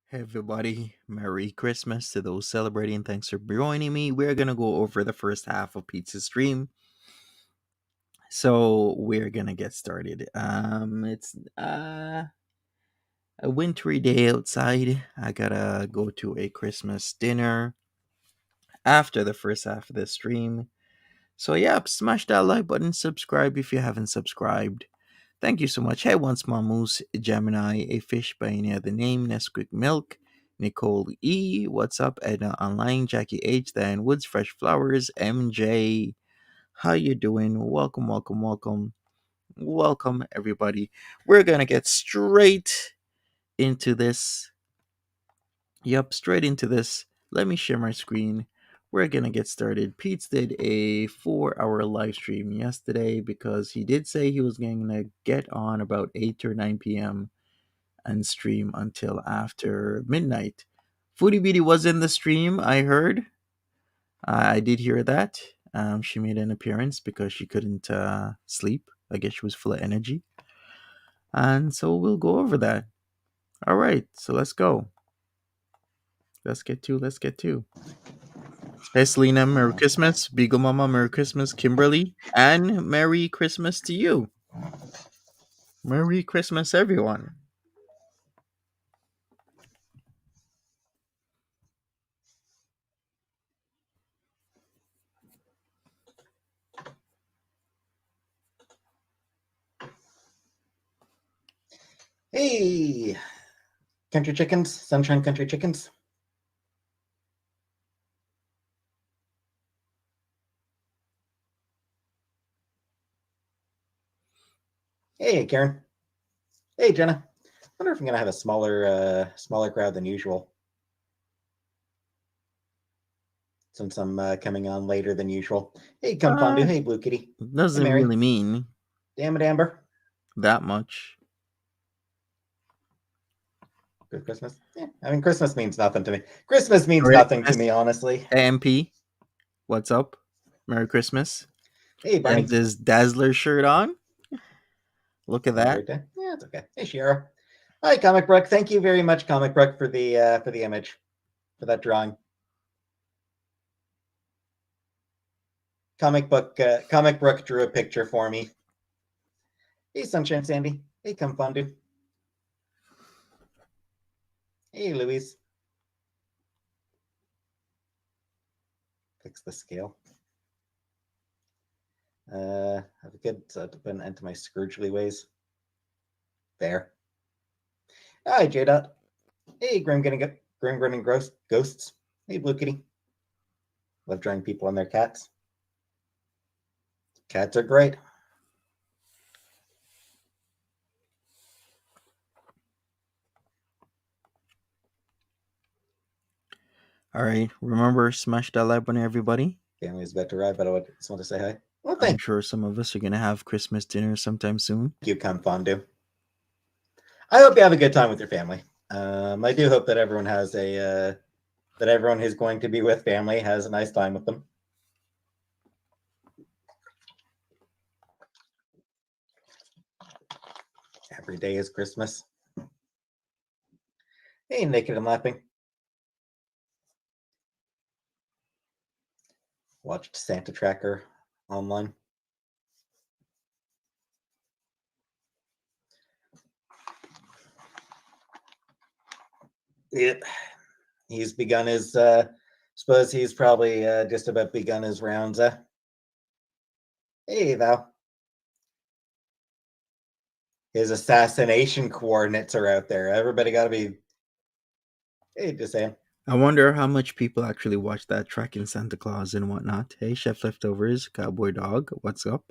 Hey everybody, Merry Christmas to those celebrating. Thanks for joining me. We're gonna go over the first half of Peetz's stream. So we're gonna get started. It's a wintry day outside. I gotta go to a Christmas dinner after the first half of the stream. So yeah, smash that like button, subscribe if you haven't subscribed. Thank you so much. Hey, once more, Moose, Gemini, a fish by any other name, Nesquik Milk, Nicole E, what's up, Edna Online, Jackie H, Diane Woods, Fresh Flowers, MJ, how you doing? Welcome, welcome, welcome, welcome, everybody. We're gonna get straight into this. Yep, straight into this. Let me share my screen. We're gonna get started. Peetz did a 4-hour live stream yesterday because he did say he was going to get on about 8 or 9 p.m. and stream until after midnight. Foodie Beatty was in the stream, I heard. I did hear that. She made an appearance because she couldn't sleep. I guess she was full of energy. And so we'll go over that. All right, so let's go. Let's get to. Hey Selena, Merry Christmas. Beagle Mama, Merry Christmas. Kimberly, and Merry Christmas to you. Merry Christmas, everyone. Hey, country chickens, sunshine country chickens. Hey, Karen. Hey, Jenna. I wonder if I'm gonna have a smaller crowd than usual, since I'm coming on later than usual. Hey, come fondue. Hey, Blue Kitty. Doesn't Hey, Mary. really mean Damn it, Amber. that much. Good Christmas. Yeah, I mean, Christmas means nothing to me. Christmas means Merry nothing to Christmas, me, honestly. AMP. What's up? Merry Christmas. Hey, Barney. And this Dazzler shirt on. Look at that. Yeah, it's okay. Hey, Shira. Hi, Comic Brook. Thank you very much, Comic Brook, for the image, for that drawing. Comic Brook drew a picture for me. Hey, Sunshine Sandy. Hey, come fondue. Hey, Louise. Fix the scale. Have a good put an end to my Scroogely ways. There. Hi, J-Dot. Hey, Grim Grinning Ghosts. Hey, Blue Kitty. Love drawing people and their cats. Cats are great. All right. Remember, smash that like button, everybody. Family is about to arrive, but I just want to say hi. Well, I'm sure some of us are going to have Christmas dinner sometime soon. Thank you, come fondue. I hope you have a good time with your family. I do hope that everyone has that everyone who's going to be with family has a nice time with them. Every day is Christmas. Hey, Naked and Laughing. Watched Santa Tracker online. Yep. He's begun his, suppose he's probably just about begun his rounds. Hey, Val. His assassination coordinates are out there. Everybody got to be, hey, just saying. I wonder how much people actually watch that tracking Santa Claus and whatnot. Hey, Chef Leftovers, Cowboy Dog, what's up?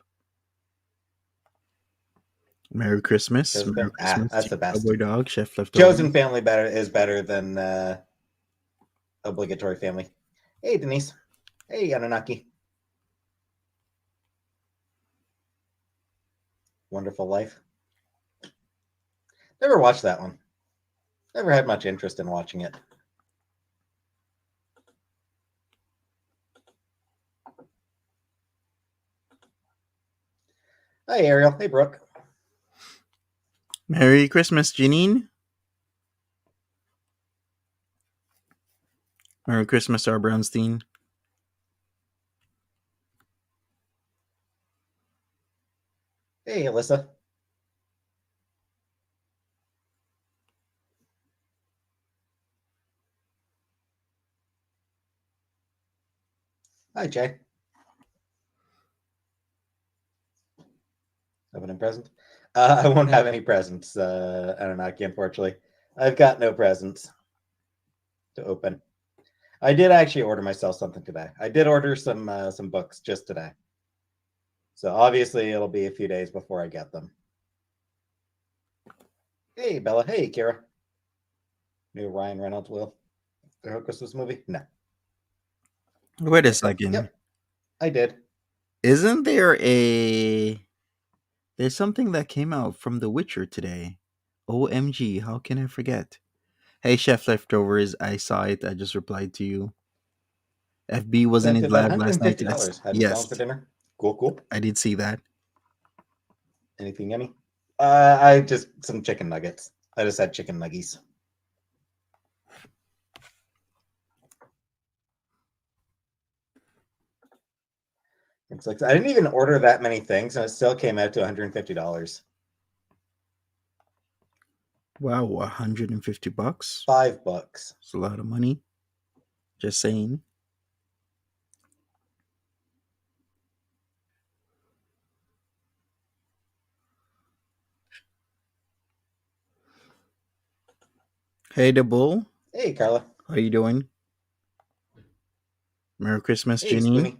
Merry Christmas. Merry Christmas. That's the best. Cowboy Dog, Chef Leftovers. Chosen family is better than obligatory family. Hey, Denise. Hey, Anunnaki. Wonderful Life. Never watched that one. Never had much interest in watching it. Hi, Ariel. Hey, Brooke. Merry Christmas, Janine. Merry Christmas, Star Brownstein. Hey, Alyssa. Hi, Jay. Opening present. I won't have any presents, Anunnaki, unfortunately. I've got no presents to open. I did actually order myself something today. I did order some books just today. So obviously it'll be a few days before I get them. Hey, Bella. Hey, Kira. New Ryan Reynolds will. The Christmas movie? No. Wait a Okay. second. Yep. I did. Isn't there a. There's something that came out from The Witcher today. OMG, how can I forget? Hey, Chef Leftovers, I saw it. I just replied to you. FB was in Sent his it at lab last night. Yes. $150. Had Yes, McDonald's for dinner. Cool. I did see that. Anything yummy? I just some chicken nuggets. I just had chicken nuggies. It's like I didn't even order that many things, and it still came out to $150. Wow, $150. $5. It's a lot of money. Just saying. Hey, the bull. Hey, Carla. How you doing? Merry Christmas, Hey, Janine. Spoony.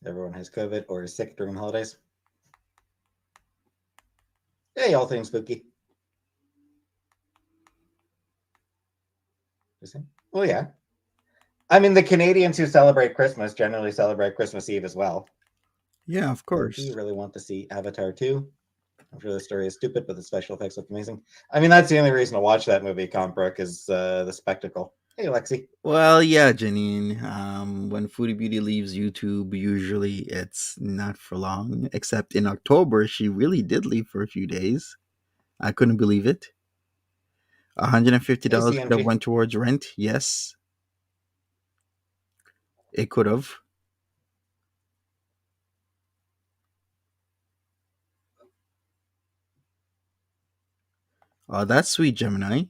Everyone has COVID or is sick during the holidays. Hey, all things spooky. Well, yeah. I mean, the Canadians who celebrate Christmas generally celebrate Christmas Eve as well. Yeah, of But course. do you really want to see Avatar 2? I'm sure the story is stupid, but the special effects look amazing. I mean, that's the only reason to watch that movie, comic book, is the spectacle. Hey, Lexi. Well, yeah, Janine. When Foodie Beauty leaves YouTube, usually it's not for long. Except in October, she really did leave for a few days. I couldn't believe it. Hey, $150 could have CMG. went towards rent. Yes, it could have. That's sweet, Gemini.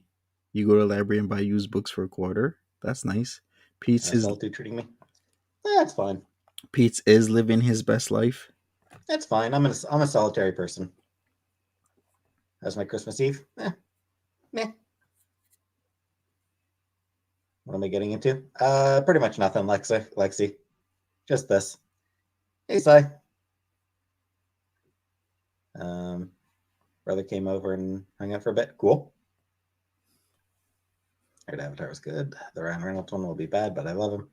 You go to the library and buy used books for a quarter. That's nice. Peetz is Solitude treating me. That's fine. Peetz is living his best life. That's fine. I'm a solitary person. How's my Christmas Eve? Meh. What am I getting into? Pretty much nothing, Lexi. Just this. Hey, Sai. Brother came over and hung out for a bit. Cool. Heard Avatar was good. The Ryan Reynolds one will be bad, but I love him.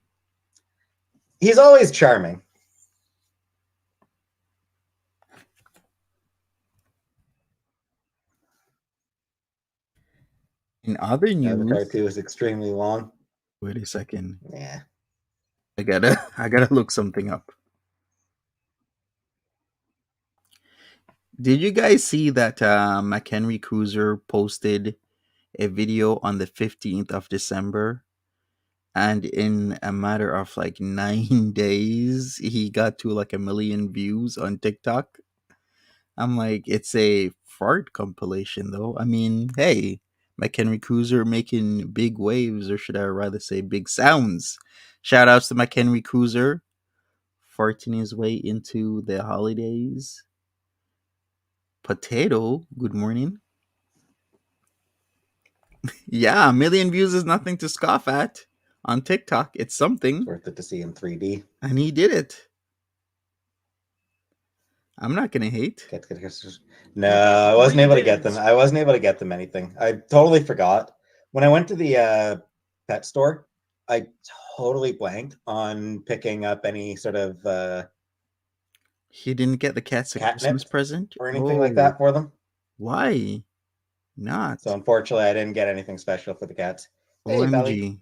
He's always charming. In other Avatar news, 2 is extremely long. wait a second. Yeah. I gotta look something up. Did you guys see that McHenry Cruiser posted a video on the 15th of December? And in a matter of like 9 days, he got to like 1 million views on TikTok. I'm like, it's a fart compilation though. I mean, hey, McHenry Cruiser making big waves, or should I rather say big sounds. Shout outs to McHenry Cruiser farting his way into the holidays. Potato, good morning. Yeah, 1 million views is nothing to scoff at on TikTok. It's something. It's worth it to see in 3D. And he did it. I'm not gonna hate. No, I wasn't able to get them. I wasn't able to get them anything. I totally forgot. When I went to the pet store, I totally blanked on picking up any sort of He didn't get the cats a Christmas catnip present or anything like that for them. Why not? So unfortunately, I didn't get anything special for the cats. Hey, Belly, OMG.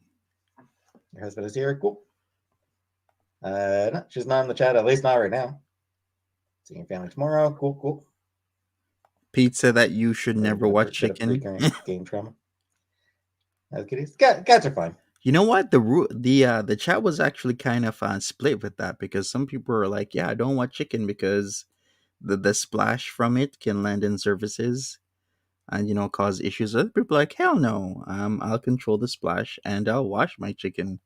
your husband is here. Cool. No, she's not in the chat. At least not right now. Seeing your family tomorrow. Cool. Pete said that you should never watch Bit of chicken. recurrent game trauma. kitties. Cats are fine. You know what? The chat was actually kind of split with that because some people were like, "Yeah, I don't want chicken because the splash from it can land in surfaces and cause issues." Other people are like, "Hell no! I'll control the splash and I'll wash my chicken."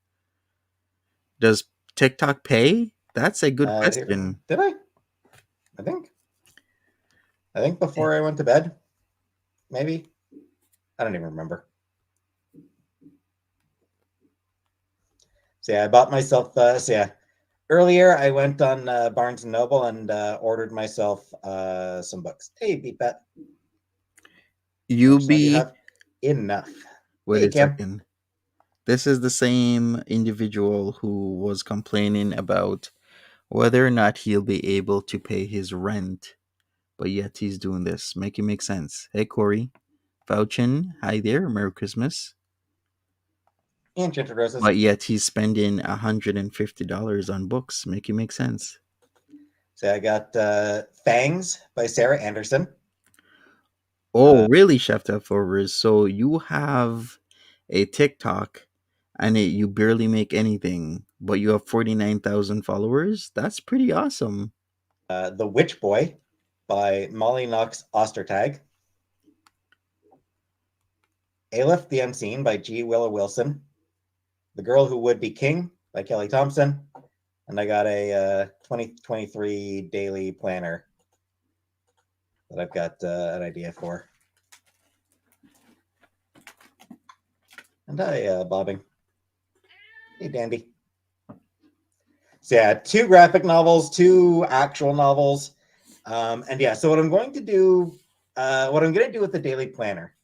Does TikTok pay? That's a good question. Did I? I think. I think before I went to bed, maybe. I don't even remember. So yeah, I bought myself. So yeah, earlier I went on Barnes and Noble and ordered myself some books. Hey, Beat Bet. How You much snow do you be have? Enough. Wait Hey, a Cam. second. This is the same individual who was complaining about whether or not he'll be able to pay his rent, but yet he's doing this. Make it make sense. Hey, Corey. Vouchin, hi there. Merry Christmas. Enchanted Roses. But yet he's spending $150 on books. Make it make sense. So I got Fangs by Sarah Anderson. Oh, really, Chef Leftovers? So you have a TikTok and you barely make anything, but you have 49,000 followers? That's pretty awesome. The Witch Boy by Molly Knox Ostertag. Aleph the Unseen by G. Willow Wilson. The Girl Who Would Be King by Kelly Thompson. And I got a 2023 daily planner that I've got an idea for. And hi, Bobbing. Hey, Dandy. So yeah, 2 graphic novels, 2 actual novels. And yeah, so what I'm going to do with the daily planner,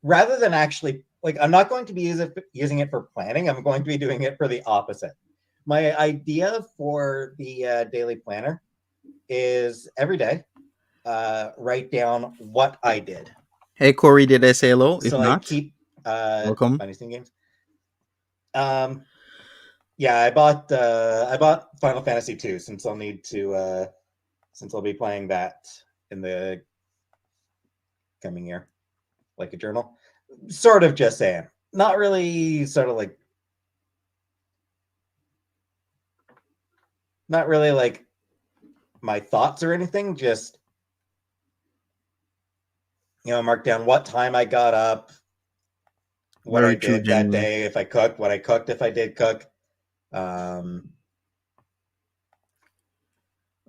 rather than actually, I'm not going to be using it for planning. I'm going to be doing it for the opposite. My idea for the daily planner is every day, write down what I did. Hey, Corey, did I say hello? If So not, keep welcome. Funny Steam games. Yeah, I bought Final Fantasy II since I'll be playing that in the coming year, like a journal. Sort of just saying. Not really not really like my thoughts or anything, just mark down what time I got up, what I Very true, did that genuine. day, if I cooked, what I cooked if I did cook.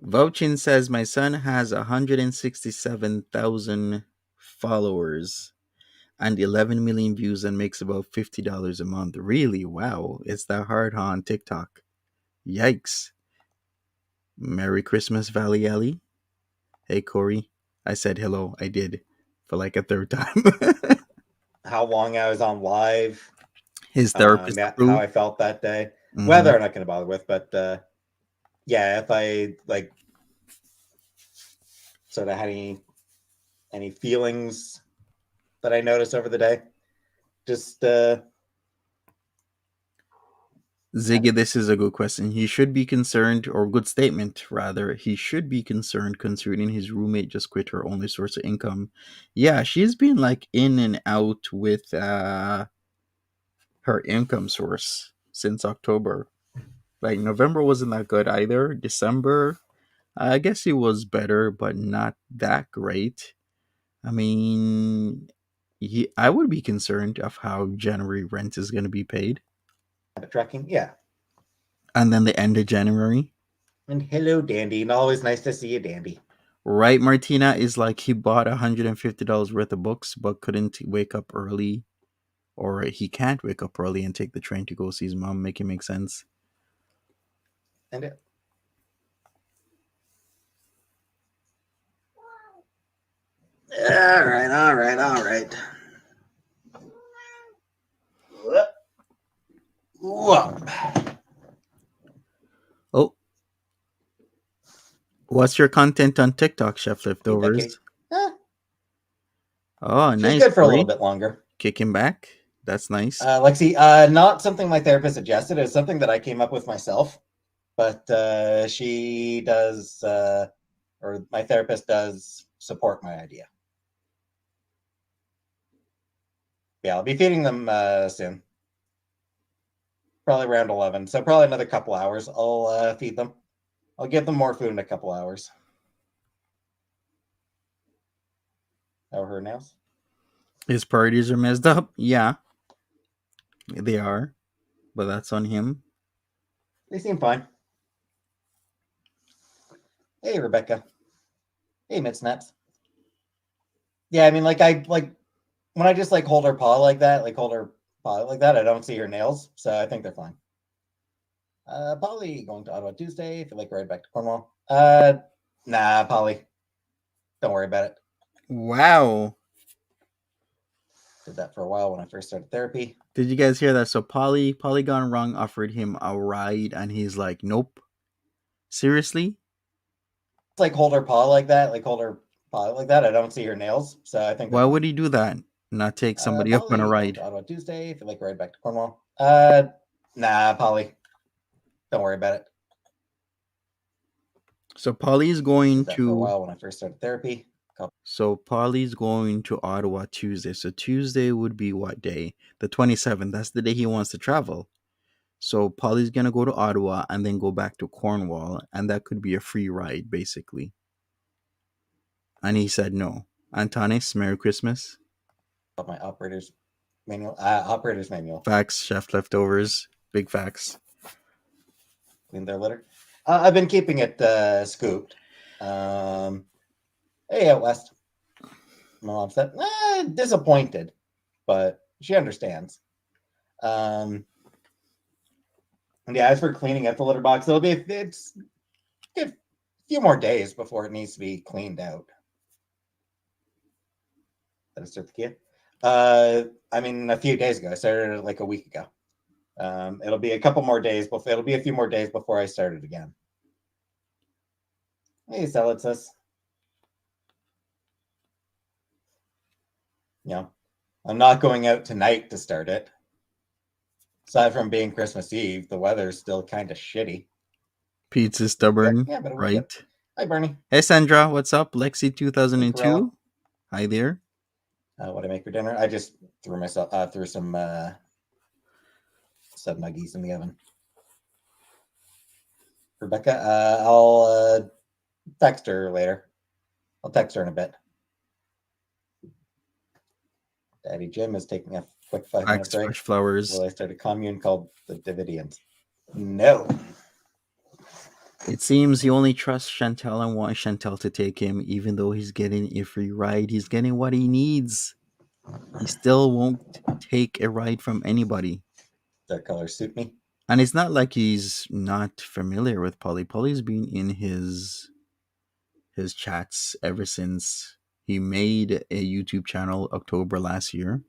Vouchin says my son has 167,000 followers and 11 million views and makes about $50 a month. Really? Wow. It's that hard huh, on TikTok. Yikes. Merry Christmas, Valley Alley. Hey, Corey. I said hello. I did. For like a third time. How long I was on live, His therapist how approved. I felt that day. Mm-hmm. Weather I'm not going to bother with, but yeah, if I sort of had any feelings that I noticed over the day, just Ziggy, this is a good question. He should be concerned, or good statement rather. He should be concerned considering his roommate just quit her only source of income. Yeah, she's been like in and out with her income source since October. Like November wasn't that good either. December, I guess it was better, but not that great. I mean, I would be concerned of how January rent is going to be paid, tracking. Yeah. and then the end of January. And hello, Dandy. And always nice to see you, Dandy. Right, Martina is like he bought $150 worth of books, but couldn't wake up early, or he can't wake up early and take the train to go see his mom. Make it make sense. And all right. Whoa. Oh, what's your content on TikTok, Chef Eat that kitty. Leftovers? Oh, She's nice, good for a little Corey. bit longer. Kicking back. That's nice. Lexi, not something my therapist suggested. It's something that I came up with myself. But she does, or my therapist does support my idea. Yeah, I'll be feeding them soon. Probably around 11. So probably another couple hours. I'll feed them. I'll give them more food in a couple hours. How are her nails? His priorities are messed up. Yeah, they are, but that's on him. They seem fine. Hey, Rebecca. Hey, Mitznaps. Yeah, I mean, I when I just hold her paw like that, I don't see her nails, so I think they're fine. Paulie going to Ottawa Tuesday. If you like, ride back to Cornwall. Nah, Paulie. Don't worry about it. Wow. Did that for a while when I first started therapy. Did you guys hear that? So Polygon Wrong offered him a ride, and he's like, "Nope." Seriously? Hold her paw like that, I don't see her nails, so I think they're Why fine. would he do that? Not take somebody up on a Paulie going to ride? Ottawa Tuesday. If you like, ride back to Cornwall. Nah, Paulie. Don't worry about it. So Polly's going Did that for a to. while when I first started therapy. So Polly's going to Ottawa Tuesday. So Tuesday would be what day? The 27th. That's the day he wants to travel. So Polly's gonna go to Ottawa and then go back to Cornwall, and that could be a free ride, basically. And he said no. Antonis, Merry Christmas. My operator's manual. Facts, chef leftovers, big facts. Clean their litter. I've been keeping it scooped. Hey, out west. My mom said, disappointed, but she understands. And yeah, as for cleaning up the litter box, it's a few more days before it needs to be cleaned out. Did I start the kid? I mean, a few days ago. I started it like a week ago. It'll be a couple more days before. It'll be a few more days before I start it again. Hey, Selitsus. I'm not going out tonight to start it. Aside from being Christmas Eve, the weather's still kind of shitty. Peetz is stubborn, Yeah, but right? Hi, Bernie. Hey, Sandra, what's up? Lexi Hey, 2002. Hi there. What I make for dinner? I just threw some sub nuggies in the oven. Rebecca, I'll text her later. I'll text her in a bit. Daddy Jim is taking a quick 5-minute break. Fresh flowers. Will I start a commune called the Davidians? No. It seems he only trusts Chantelle and wants Chantelle to take him, even though he's getting a free ride. He's getting what he needs. He still won't take a ride from anybody. Dark colors suit me. And it's not like he's not familiar with Paulie. Paulie's been in his chats ever since he made a YouTube channel October last year.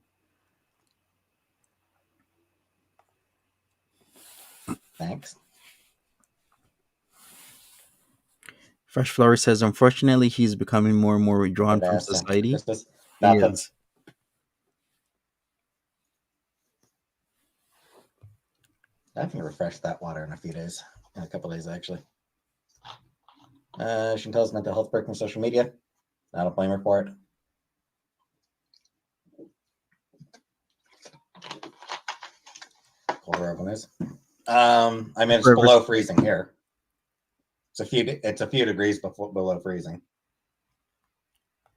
Thanks. Fresh Flower says, unfortunately, he's becoming more and more withdrawn from society. He is. I can refresh that water in a couple days, actually. Chantelle's mental health break from social media. I don't blame her for it. Colder oven is. I mean, it's below freezing here. It's a few degrees below freezing.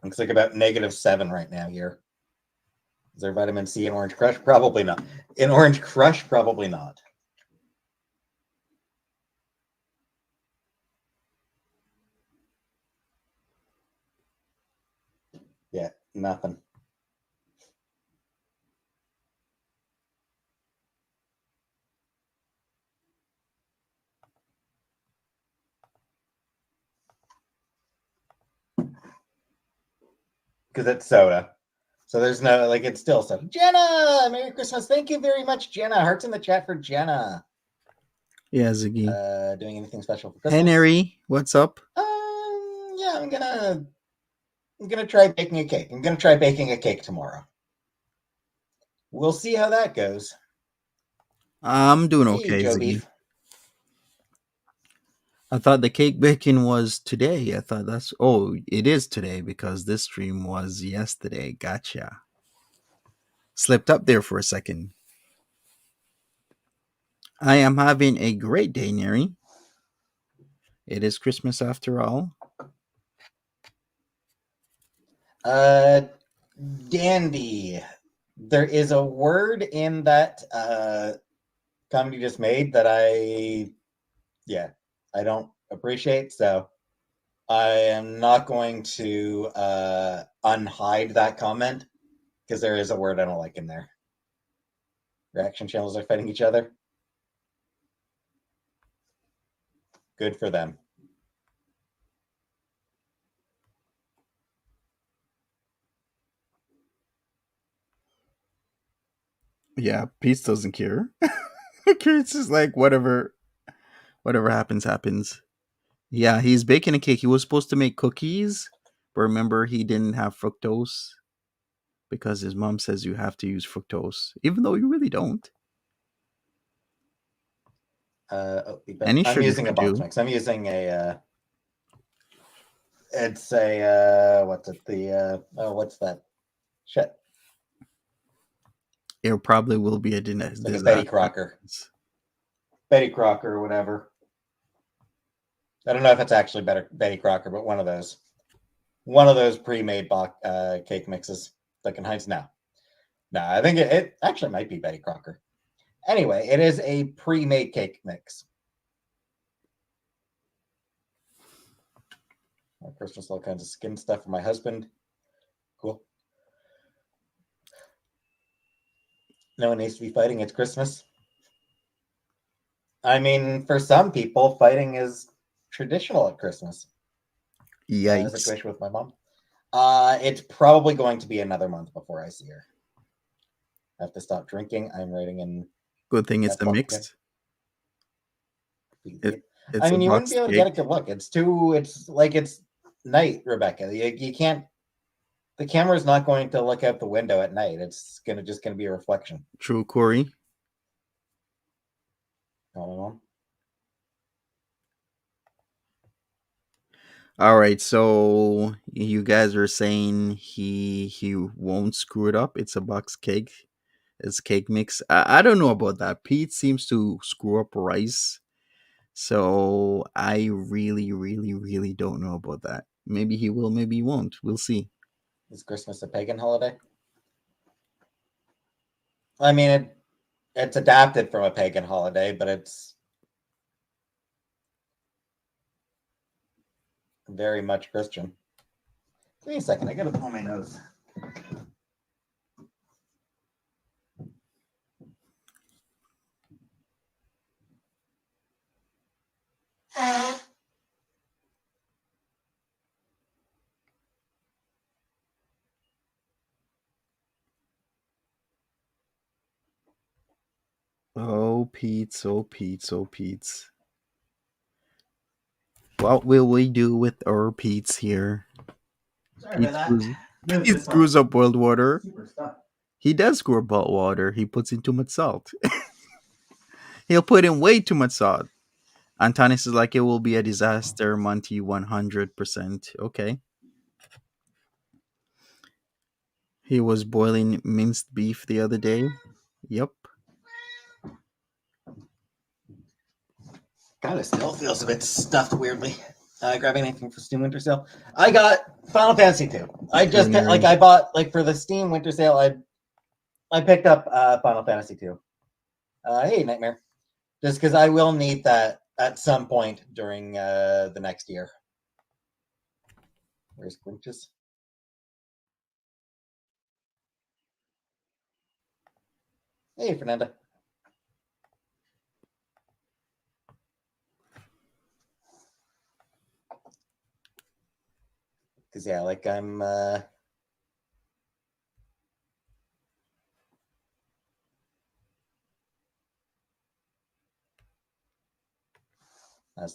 Looks like about -7 right now here. Is there vitamin C in Orange Crush? Probably not. In Orange Crush, probably not. Yeah, nothing. Because it's soda. So there's no, it's still soda. Jenna! Merry Christmas. Thank you very much, Jenna. Hearts in the chat for Jenna. Yeah, Ziggy. Doing anything special for Christmas? Hey, Neri. What's up? Yeah, I'm gonna try baking a cake. I'm gonna try baking a cake tomorrow. We'll see how that goes. I'm doing okay, Joe Ziggy. Beef. I thought the cake baking was today. I thought it is today because this stream was yesterday. Gotcha. Slipped up there for a second. I am having a great day, Neri. It is Christmas after all. Dandy. There is a word in that comment you just made that I don't appreciate. So I am not going to unhide that comment because there is a word I don't like in there. Reaction channels are fighting each other. Good for them. Yeah, Peetz doesn't care. Peetz is like, whatever happens, happens. Yeah, he's baking a cake. He was supposed to make cookies, but remember he didn't have fructose because his mom says you have to use fructose, even though you really don't. Any I'm sugar using a should box do. mix. I'm using it's a what's it? What's that? Shit. It probably will be a It's like a Betty Crocker. Betty Crocker or whatever. I don't know if it's actually Betty Crocker, but one of those pre-made cake mixes that can hide. No, I think it actually might be Betty Crocker. Anyway, it is a pre-made cake mix. Christmas, all kinds of skin stuff for my husband. Cool. No one needs to be fighting. It's Christmas. I mean, for some people, fighting is traditional at Christmas. Yikes. Situation with my mom. It's probably going to be another month before I see her. I have to stop drinking. I'm writing in. Good thing it's a mixed. I mean, you wouldn't be able to get a good look. It's like it's night, Rebecca. You can't. The camera's not going to look out the window at night. It's just gonna be a reflection. True, Corey. Oh. All right, so you guys are saying he won't screw it up. It's a box cake. It's cake mix. I don't know about that. Pete seems to screw up rice. So I really, really, really don't know about that. Maybe he will, maybe he won't. We'll see. Is Christmas a pagan holiday? I mean, it's adapted from a pagan holiday, but it's very much Christian. Give me a second. I gotta pull my nose. Oh, Peetz, oh, Peetz, oh, Peetz. What will we do with our Peetz here? Sorry about that. He screws up boiled water. He does screw up boiled water. He puts in too much salt. He'll put in way too much salt. Antonis is like, it will be a disaster, Monty, 100%. Okay. He was boiling minced beef the other day. Yep. God, it still feels a bit stuffed weirdly. Grabbing anything for Steam Winter Sale? I got Final Fantasy 2. I just I bought for the Steam Winter Sale. I picked up Final Fantasy 2. Hey, Nightmare. Just because I will need that at some point during the next year. Where's Grinches? Hey, Fernanda. Because I'm as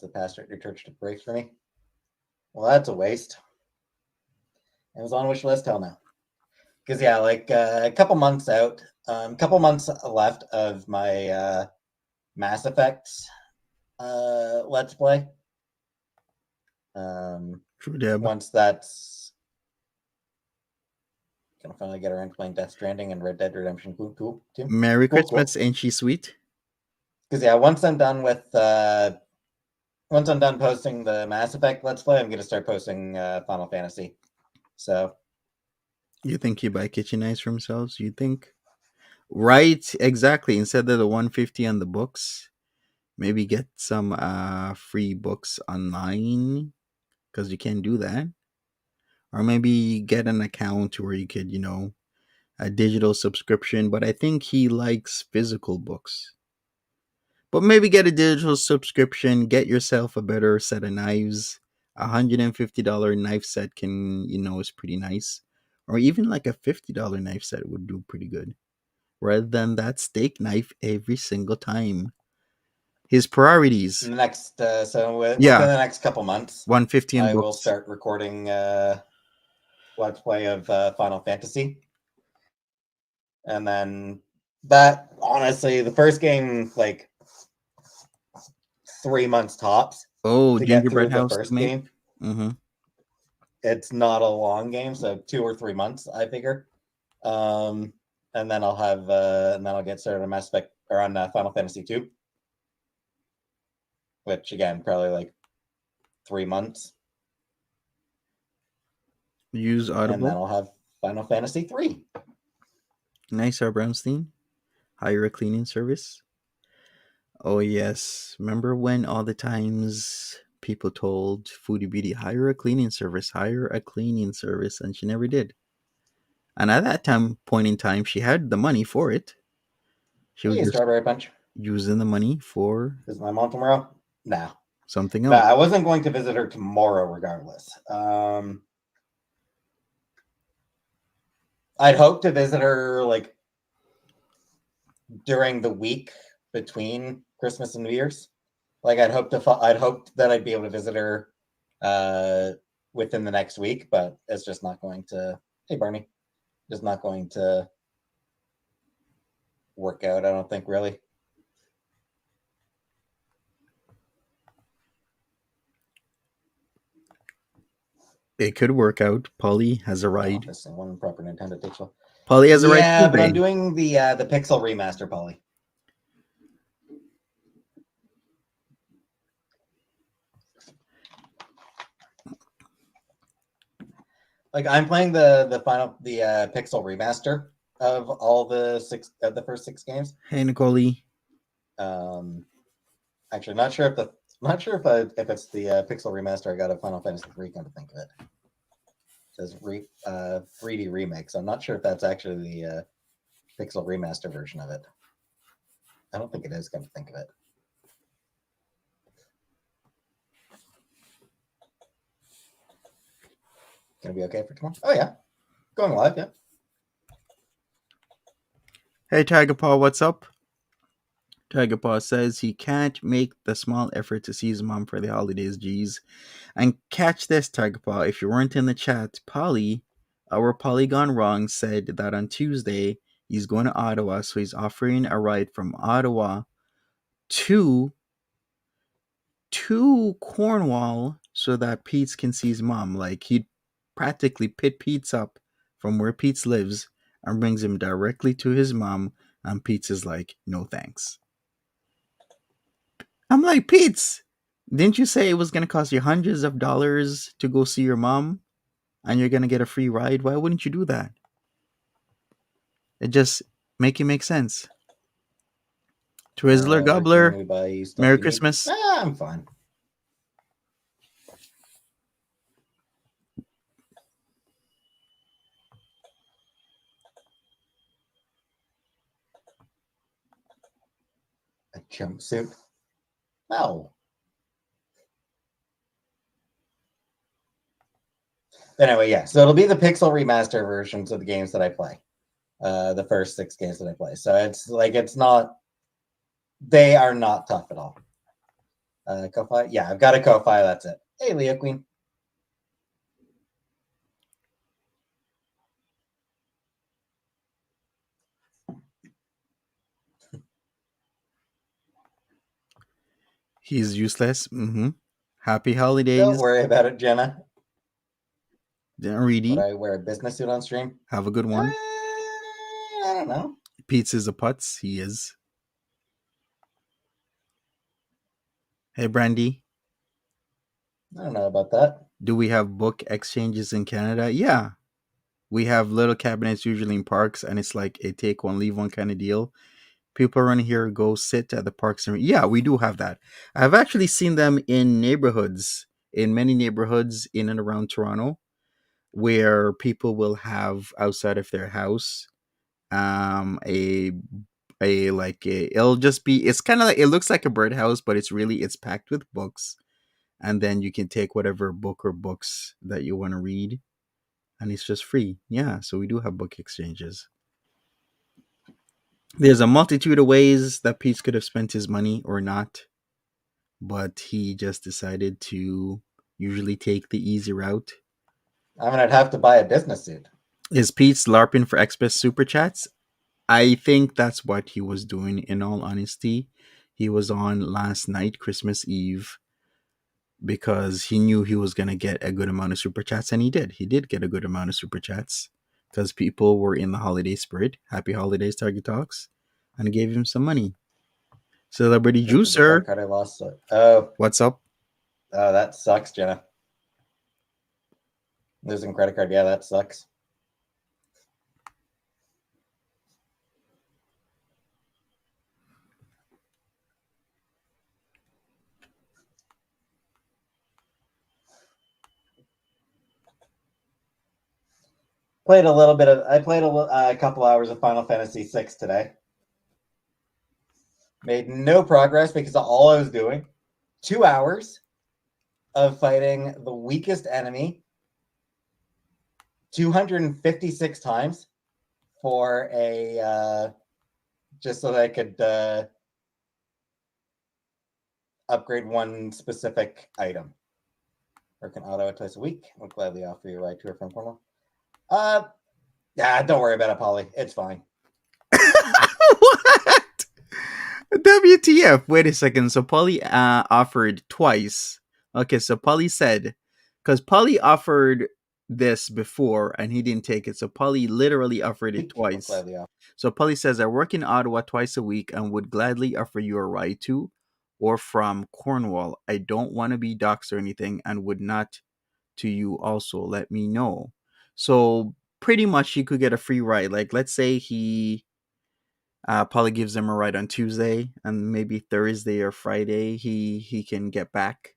the pastor at your church to pray for me. Well, that's a waste. It was on wish list. Hell no. Because a couple months out, couple months left of my Mass Effects Let's Play. True, Deb. Once that's Gonna finally get around to playing Death Stranding and Red Dead Redemption. Cool. Too. Merry Cool. Christmas, ain't she sweet? Because once I'm done with once I'm done posting the Mass Effect Let's Play, I'm gonna start posting Final Fantasy. So You think he buy kitchen knives for themselves? You think? Right, exactly. Instead of the 150 on the books, maybe get some free books online because you can't do that. Or maybe get an account where you could, a digital subscription. But I think he likes physical books. But maybe get a digital subscription, get yourself a better set of knives. $150 knife set is pretty nice. Or even like a $50 knife set would do pretty good. Rather than that steak knife every single time. His priorities. in the next within Yeah, the next couple months, 150 I will books. start recording Let's Play of Final Fantasy. And then that, honestly, the first game, like 3 months tops Oh, to get gingerbread through the house to first make. game. Mm-hmm. It's not a long game, so 2 or 3 months, I figure. And then I'll get started on Mass Effect or on Final Fantasy 2, which again probably like 3 months, Use and then Audible. I'll have Final Fantasy 3. Nice, R. Brownstein. Hire a cleaning service. Oh, yes. Remember when all the times people told Foodie Beauty, hire a cleaning service, and she never did. And at that point in time, she had the money for it. She was Hey, just Strawberry Punch. using the money for Is my mom tomorrow? No. something But else. I wasn't going to visit her tomorrow regardless. I'd hope to visit her like during the week between Christmas and New Year's. Like I'd hoped that I'd be able to visit her within the next week, but it's just not going to. Hey, Barney, just not going to work out. I don't think really. It could work out. Paulie has a ride. This one proper Nintendo digital. Paulie has a ride Yeah, but I'm Tuesday. doing the Pixel remaster, Paulie. Like I'm playing the Pixel remaster of all the first 6 games. Hey, Nicole. Actually, not sure if it's the Pixel remaster I got of Final Fantasy 3. Come to think of it, says 3D remake. So I'm not sure if that's actually the Pixel remaster version of it. I don't think it is. Come to think of it. Gonna be okay for tomorrow? Oh yeah, going live. Yeah. Hey, Tigerpaw, what's up? Tigerpaw says he can't make the small effort to see his mom for the holidays, geez. And catch this, Tigerpaw, if you weren't in the chat, our Polly Gone Wrong, said that on Tuesday he's going to Ottawa, so he's offering a ride from Ottawa to Cornwall so that Peetz can see his mom. Like, he'd practically pit Peetz up from where Peetz lives and brings him directly to his mom, and Peetz is like, no thanks. I'm like, Peetz, didn't you say it was going to cost you hundreds of dollars to go see your mom and you're going to get a free ride? Why wouldn't you do that? It just make sense. Twizzler Gobbler, Routinely buy stuff Merry you need. Christmas. I'm fine. A jumpsuit? No. Anyway, yeah. So it'll be the Pixel remaster versions of the games that I play. The first 6 games that I play. So it's not. They are not tough at all. Ko-Fi? Yeah, I've got a Ko-Fi. That's it. Hey, Leo Queen. He's useless. Happy holidays. Don't worry about it, Jenna. Dinner Would ready. I wear a business suit on stream? Have a good one. I don't know. Peetz is a putz. He is. Hey, Brandy. I don't know about that. Do we have book exchanges in Canada? Yeah. We have little cabinets usually in parks, and it's like a take one, leave one kind of deal. People around here go sit at the parks. And yeah, we do have that. I've actually seen them in neighborhoods, in many neighborhoods in and around Toronto, where people will have outside of their house a it'll just be, it's kind of like, it looks like a birdhouse, but it's packed with books, and then you can take whatever book or books that you want to read, and it's just free. Yeah, so we do have book exchanges. There's a multitude of ways that Peetz could have spent his money or not, but he just decided to usually take the easy route. I'm gonna have to buy a business suit. Is Peetz LARPing for Express Super Chats? I think that's what he was doing, in all honesty. He was on last night, Christmas Eve, because he knew he was going to get a good amount of super chats, and he did. He did get a good amount of super chats because people were in the holiday spirit. Happy holidays, Target Talks, and gave him some money. Celebrity This is the credit Juicer, card I lost. Oh, what's up? that sucks, Jenna. Losing credit card, yeah, that sucks. I played a couple hours of Final Fantasy VI today. Made no progress because all I was doing, 2 hours of fighting the weakest enemy 256 times for a just so that I could upgrade one specific item. Or can auto it twice a week. I'll gladly offer you a ride to or from Cornwall. Yeah, don't worry about it, Paulie. It's fine. What? WTF? Wait a second. So Paulie offered twice. Okay, so Paulie said, because Paulie offered this before and he didn't take it. So Paulie literally offered it twice. So Paulie says, I work in Ottawa twice a week and would gladly offer you a ride to or from Cornwall. I don't want to be doxxed or anything and would not to you also. Let me know. So pretty much he could get a free ride. Like, let's say he Paulie gives him a ride on Tuesday, and maybe Thursday or Friday he can get back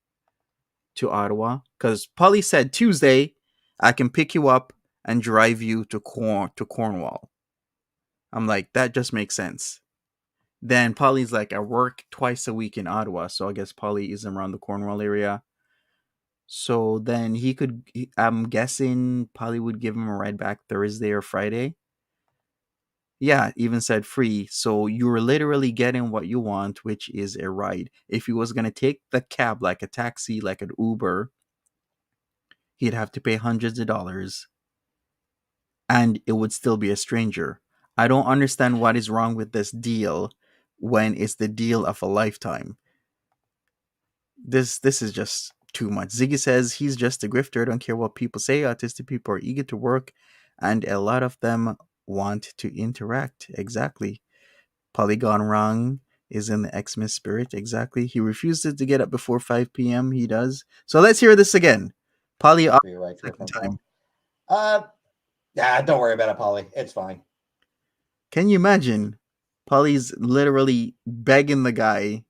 to Ottawa. Because Paulie said Tuesday I can pick you up and drive you to Cornwall. I'm like, that just makes sense. Then Paulie's like, I work twice a week in Ottawa, so I guess Paulie is around the Cornwall area. So then I'm guessing Paulie would give him a ride back Thursday or Friday. Yeah, even said free. So you're literally getting what you want, which is a ride. If he was going to take the cab like a taxi, like an Uber, he'd have to pay hundreds of dollars and it would still be a stranger. I don't understand what is wrong with this deal when it's the deal of a lifetime. This is just too much. Ziggy says he's just a grifter, don't care what people say. Autistic people are eager to work and a lot of them want to interact. Exactly. Polygon Wrong is in the Xmas spirit. Exactly. He refuses to get up before 5 p.m. He does. So let's hear this again. Poly second time. Yeah, don't worry about it, Paulie. It's fine. Can you imagine? Poly's literally begging the guy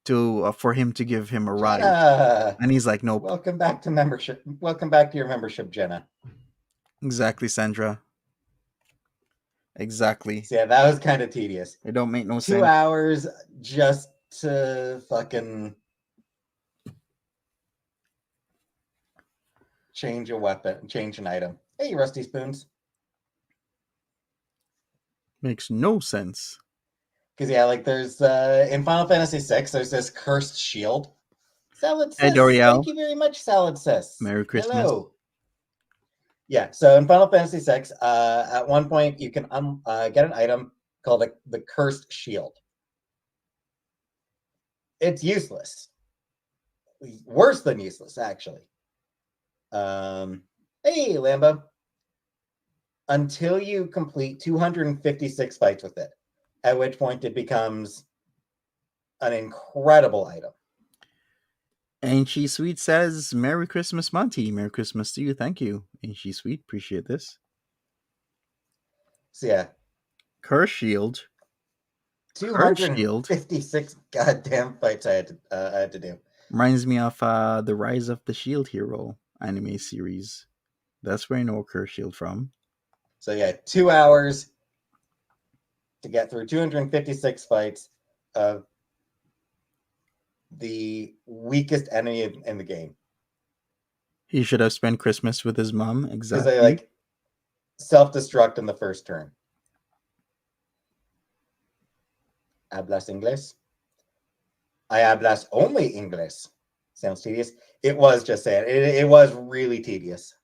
to for him to give him a ride, and he's like, "Nope." Welcome back to membership. Welcome back to your membership, Jenna. Exactly, Sandra. Exactly. So yeah, that was kind of tedious. It don't make no sense. 2 hours just to fucking change a weapon, change an item. Hey, Rusty Spoons. Makes no sense. Because yeah, like there's in Final Fantasy VI, there's this cursed shield. Salad Sis, thank you very much, Salad Sis. Merry Christmas. Hello. Yeah, so in Final Fantasy VI, at one point you can get an item called the Cursed Shield. It's useless. Worse than useless, actually. Hey, Hey, Lambo. Until you complete 256 fights with it, at which point it becomes an incredible item. And She Sweet says, Merry Christmas, Monty. Merry Christmas to you. Thank you. And She Sweet, appreciate this. So yeah, Curse Shield. Curse Shield 256 goddamn fights I had to do. reminds me of the Rise of the Shield Hero anime series. That's where I know Curse Shield from. So yeah, 2 hours to get through 256 fights of the weakest enemy in the game. He should have spent Christmas with his mom. Because they Exactly. like self-destruct in the first turn. Hablas inglés? I hablas only inglés. Sounds tedious. It was just saying. It was really tedious.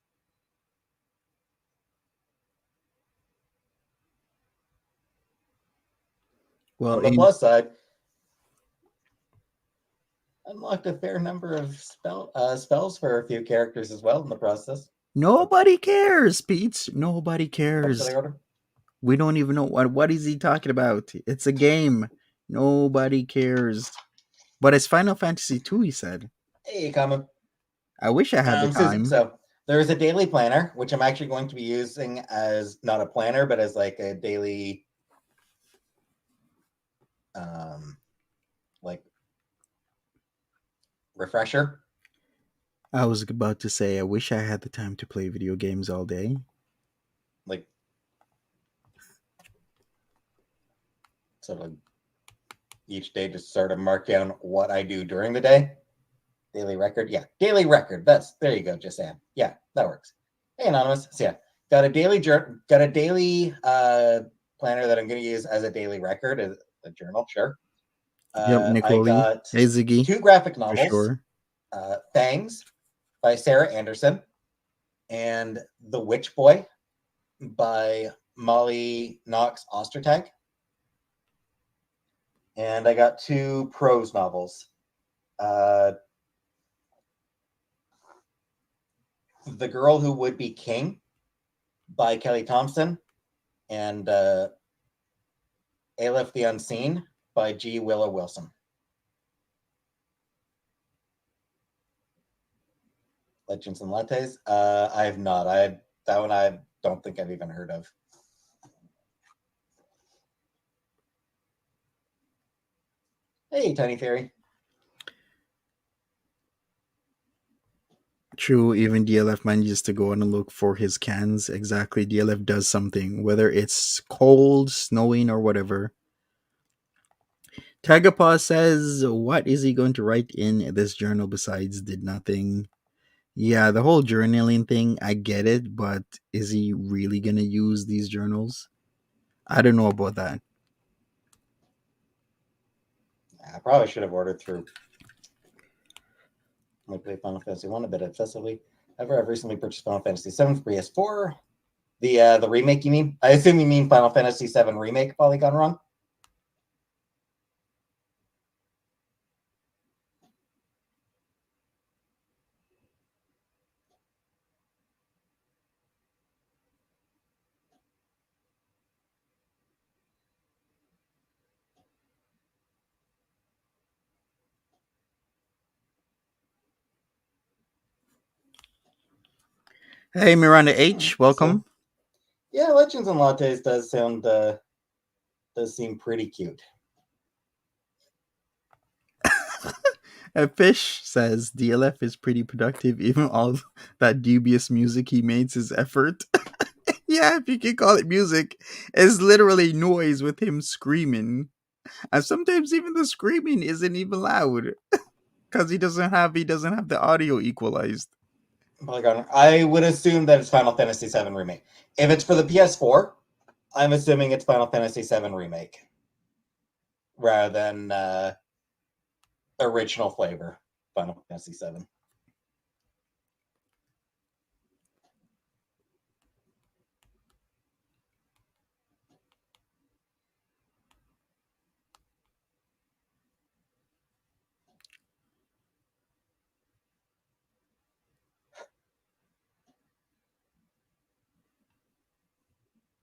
Well, On the plus side, unlocked a fair number of spells for a few characters as well in the process. nobody cares, Peetz. Nobody What cares. did I order? We don't even know what is he talking about. It's a game. Nobody cares. But it's Final Fantasy 2, he said. Hey, comment. I wish I had the time. So there is a daily planner, which I'm actually going to be using as not a planner, but as like a daily, like refresher. I was about to say, I wish I had the time to play video games all day. Like, sort of each day just sort of mark down what I do during the day. Daily record, yeah, daily record. There you go, just Sam. Yeah, that works. Hey, Anonymous. So yeah, got a daily planner that I'm going to use as a daily record, as a journal. Sure. Yep, I Nicole. got Hey, Ziggy. 2 graphic For novels, sure. Fangs by Sarah Anderson and The Witch Boy by Molly Knox Ostertag. And I got 2 prose novels. The Girl Who Would Be King by Kelly Thompson and Aleph the Unseen by G. Willow Wilson. Legends and Lattes? I have not. That one I don't think I've even heard of. Hey, Tiny Fairy. True, even DLF manages to go on and look for his cans. Exactly, DLF does something, whether it's cold, snowing, or whatever. Tigerpaw says, what is he going to write in this journal besides did nothing? Yeah, the whole journaling thing, I get it, but is he really going to use these journals? I don't know about that. I probably should have ordered through. I play Final Fantasy 1 a bit obsessively. However, I've recently purchased Final Fantasy 7 for PS4. The remake, you mean? I assume you mean Final Fantasy 7 Remake, probably gone wrong. Hey, Miranda H, welcome. So, yeah, Legends and Lattes does seem pretty cute. A fish says DLF is pretty productive, even all that dubious music he makes his effort. Yeah, if you can call it music, it's literally noise with him screaming. And sometimes even the screaming isn't even loud. Because he doesn't have the audio equalized. Polygon. I would assume that it's Final Fantasy VII Remake. If it's for the PS4, I'm assuming it's Final Fantasy VII Remake rather than original flavor Final Fantasy VII.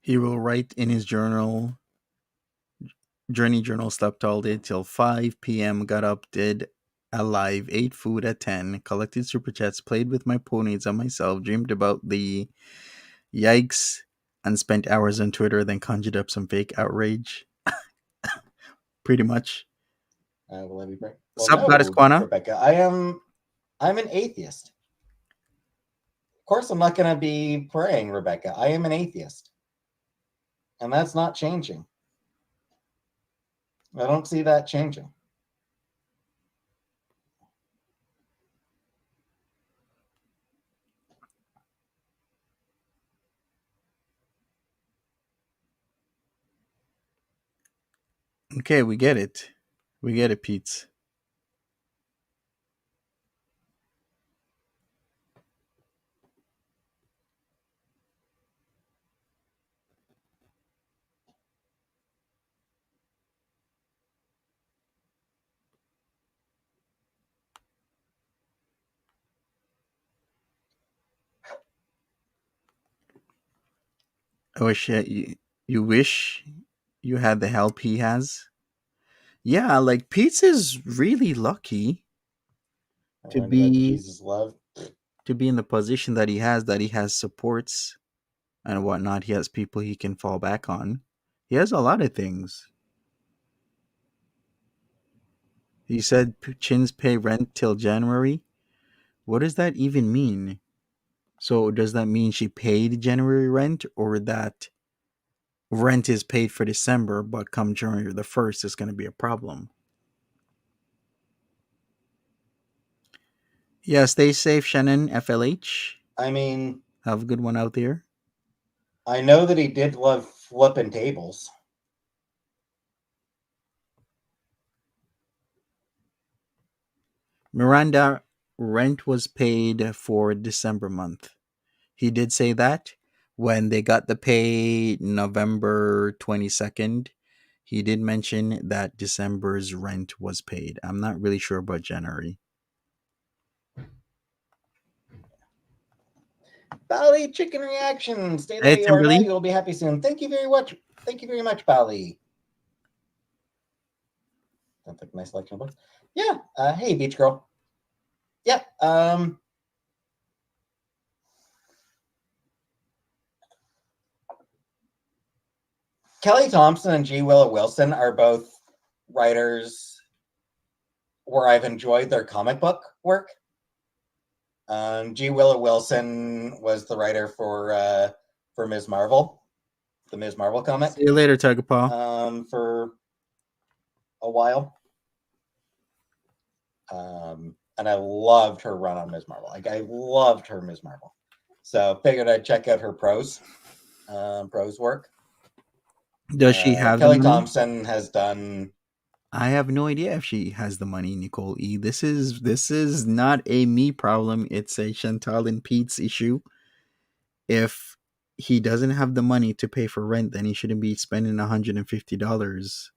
He will write in his journey journal, slept all day till 5 p.m., got up, did a live, ate food at 10, collected super chats, played with my ponies and myself, dreamed about the yikes, and spent hours on Twitter, then conjured up some fake outrage. Pretty much. Will I be right? Well, Sup, Goddess no, Quana? Rebecca. I'm an atheist. Of course, I'm not going to be praying, Rebecca. I am an atheist, and that's not changing. I don't see that changing. Okay, we get it. We get it, Peetz. I wish you wish you had the help he has. Yeah, like Peetz is really lucky I to learned about be Jesus' love. in the position that he has supports and whatnot. He has people he can fall back on. He has a lot of things. He said Chins pay rent till January. What does that even mean? So does that mean she paid January rent, or that rent is paid for December, but come January the 1st, it's going to be a problem? Yeah, stay safe, Shannon, FLH. I mean, Have a good one out there. I know that he did love flipping tables. Miranda, rent was paid for December month. He did say that when they got the pay November 22nd. He did mention that December's rent was paid. I'm not really sure about January. Bali chicken reaction. Stay the Hey, way you are now. Timberly. You will be happy soon. Thank you very much. Thank you very much, Bali. Sounds like a nice selection of books. Yeah. Hey, beach girl. Yeah. Kelly Thompson and G. Willow Wilson are both writers where I've enjoyed their comic book work. G. Willow Wilson was the writer for Ms. Marvel, the Ms. Marvel comic. See you later, Tigerpaw. For a while. And I loved her run on Ms. Marvel. Like, I loved her Ms. Marvel. So figured I'd check out her prose work. Does she have Kelly the money? Thompson has done. I have no idea if she has the money, Nicole E. This is not a me problem. It's a Chantelle and Pete's issue. If he doesn't have the money to pay for rent, then he shouldn't be spending $150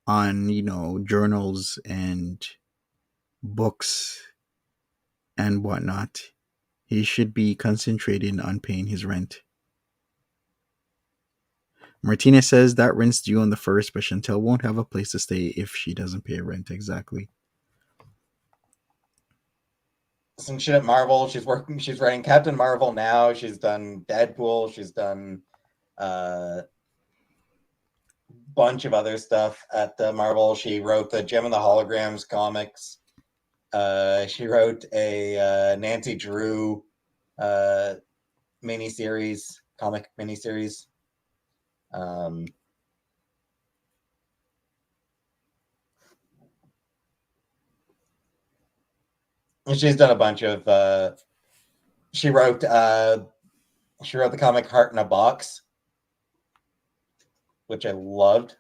on, journals and books and whatnot. He should be concentrating on paying his rent. Martina says that rent's due on the 1st, but Chantelle won't have a place to stay if she doesn't pay rent. Exactly. Some shit at Marvel. She's writing Captain Marvel now. She's done Deadpool. She's done a bunch of other stuff at Marvel. She wrote the Gem and the Holograms comics. She wrote a Nancy Drew comic miniseries. And she's done a bunch of. She wrote the comic Heart in a Box, which I loved.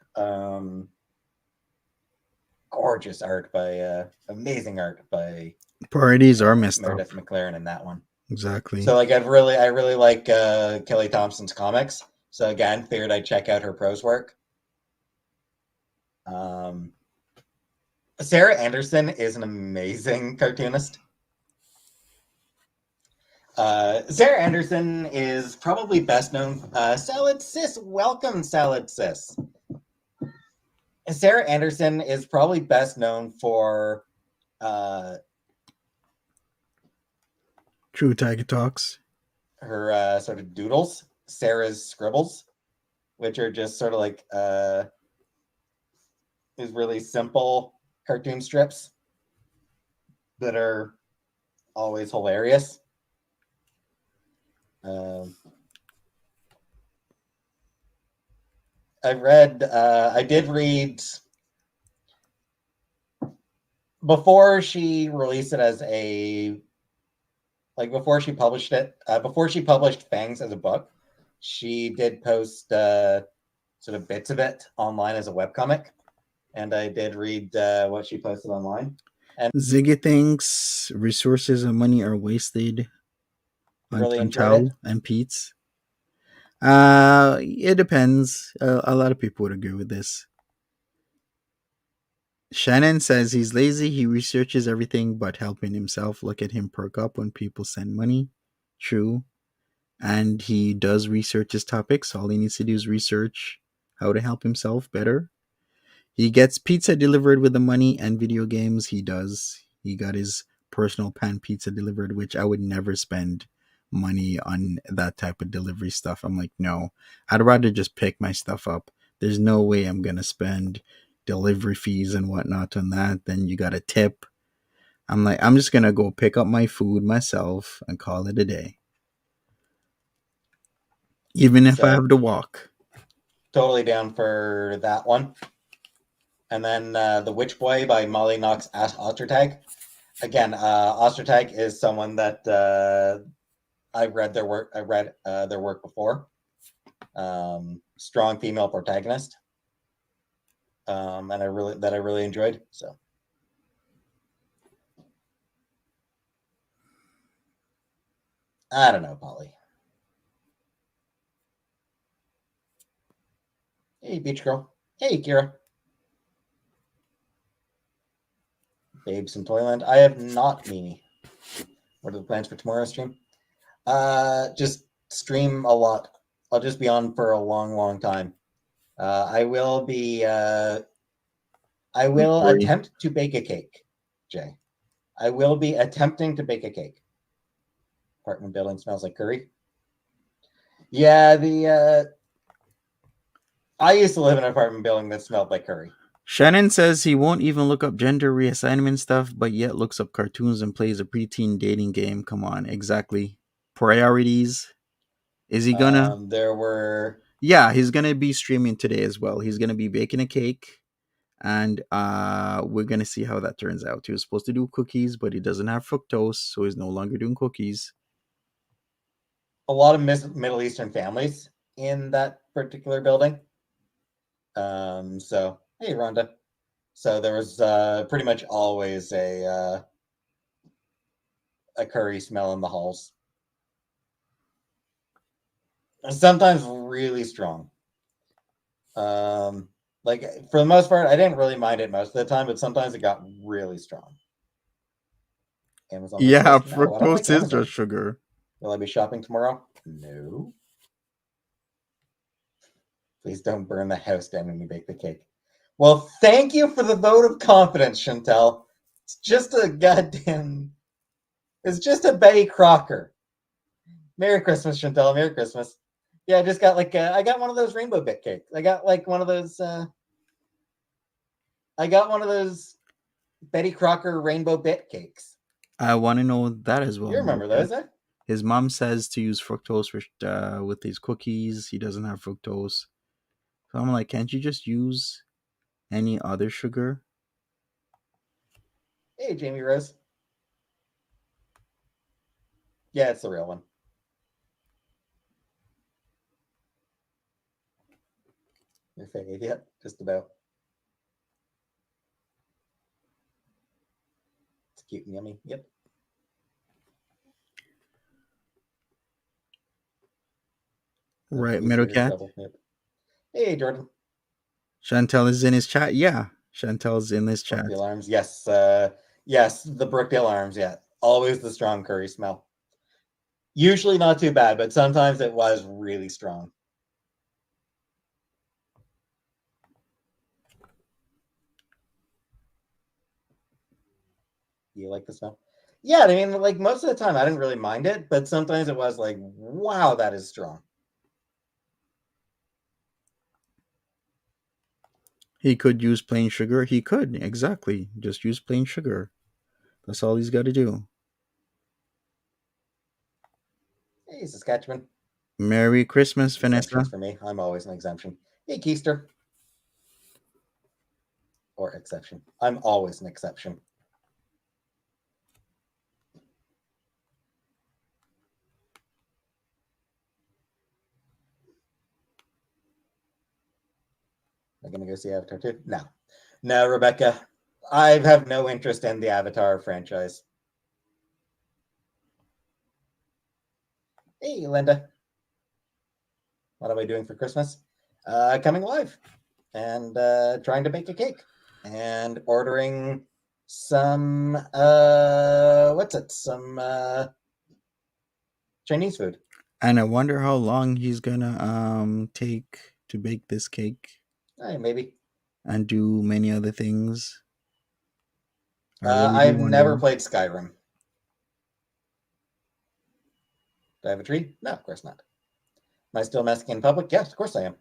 Gorgeous art by amazing art by Priorities are messed up. Meredith McLaren in that one. Exactly. So like I really like Kelly Thompson's comics. So again, figured I'd check out her prose work. Sarah Anderson is an amazing cartoonist. Sarah Anderson is probably best known. Salad Sis, welcome, Salad Sis. Sarah Anderson is probably best known for True Tiger Talks. her sort of doodles, Sarah's scribbles, which are just sort of like these really simple cartoon strips that are always hilarious. I did read before she released it as before she published Fangs as a book, she did post sort of bits of it online as a webcomic, and I did read what she posted online. And Ziggy thinks resources and money are wasted on really enjoyed Chantelle it. and Peetz. It depends. A lot of people would agree with this. Shannon says he's lazy. He researches everything but helping himself. Look at him perk up when people send money. True. And he does research his topics. All he needs to do is research how to help himself better. He gets pizza delivered with the money and video games. He does. He got his personal pan pizza delivered, which I would never spend money on that type of delivery stuff. I'm like, no, I'd rather just pick my stuff up. There's no way I'm going to spend delivery fees and whatnot on that. Then you got a tip. I'm like, I'm just going to go pick up my food myself and call it a day. Even if I have to walk. Totally down for that one. And then The Witch Boy by Molly Knox at Ostertag. Again, Ostertag is someone that I've read their work. I read their work before. Strong female protagonist, and I really enjoyed. So, I don't know, Paulie. Hey, beach girl. Hey, Kira. Babes in Toyland. I have not, Mimi. What are the plans for tomorrow's stream? Just stream a lot. I'll just be on for a long, long time. I will attempt to bake a cake, Jay. I will be attempting to bake a cake. Apartment building smells like curry. Yeah, I used to live in an apartment building that smelled like curry. Shannon says he won't even look up gender reassignment stuff, but yet looks up cartoons and plays a preteen dating game. Come on, exactly. Priorities. Is he gonna? Yeah, he's gonna be streaming today as well. He's gonna be baking a cake, and we're gonna see how that turns out. He was supposed to do cookies, but he doesn't have fructose, so he's no longer doing cookies. A lot of Middle Eastern families in that particular building. So hey, Rhonda. So there was pretty much always a curry smell in the halls. And sometimes really strong. Like for the most part, I didn't really mind it most of the time, but sometimes it got really strong. Amazon. Yeah, No, I don't like fructose is Amazon. just sugar. Will I be shopping tomorrow? No. Please don't burn the house down when you bake the cake. Well, thank you for the vote of confidence, Chantelle. It's just a goddamn. It's just a Betty Crocker. Merry Christmas, Chantelle. Merry Christmas. Yeah, I just got I got one of those rainbow bit cakes. I got one of those. I got one of those Betty Crocker rainbow bit cakes. I want to know that as well. You remember those, eh? His mom says to use fructose with these cookies. He doesn't have fructose. So I'm like, can't you just use any other sugar? Hey, Jamie Rose. Yeah, it's the real one. You're fake idiot. Just about. It's cute and yummy. Yep. Right, Meadowcat. Yep. Hey, Jordan. Chantelle is in his chat. Yeah, Chantelle's in this chat. Brookdale Arms. Yes. Yes, the Brookdale Arms. Yeah. Always the strong curry smell. Usually not too bad, but sometimes it was really strong. You like the smell? Yeah, I mean, like most of the time I didn't really mind it, but sometimes it was like, wow, that is strong. He could use plain sugar. He could, exactly. Just use plain sugar. That's all he's got to do. Hey, Saskatchewan. Merry Christmas, Exemptions Vanessa. for me. I'm always an exemption. Hey, Keister. Or exception. I'm always an exception. Am I going to go see Avatar 2? No. No, Rebecca. I have no interest in the Avatar franchise. Hey, Linda. What am I doing for Christmas? Coming live and trying to bake a cake and ordering some some Chinese food. And I wonder how long he's gonna take to bake this cake Maybe. and do many other things. I really do I've never wonder. played Skyrim. Do I have a tree? No, of course not. Am I still masking in public? Yes, of course I am.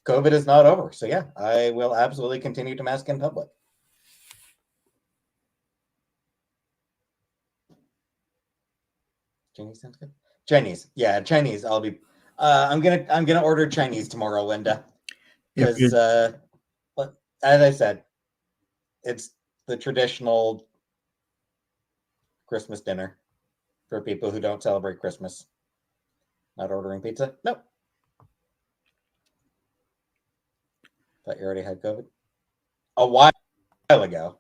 COVID is not over, so yeah, I will absolutely continue to mask in public. Chinese sounds good. Chinese, yeah, Chinese. I'll be. I'm gonna order Chinese tomorrow, Linda, If because you're as I said, it's the traditional Christmas dinner for people who don't celebrate Christmas. Not ordering pizza? Nope. Thought you already had COVID a while ago,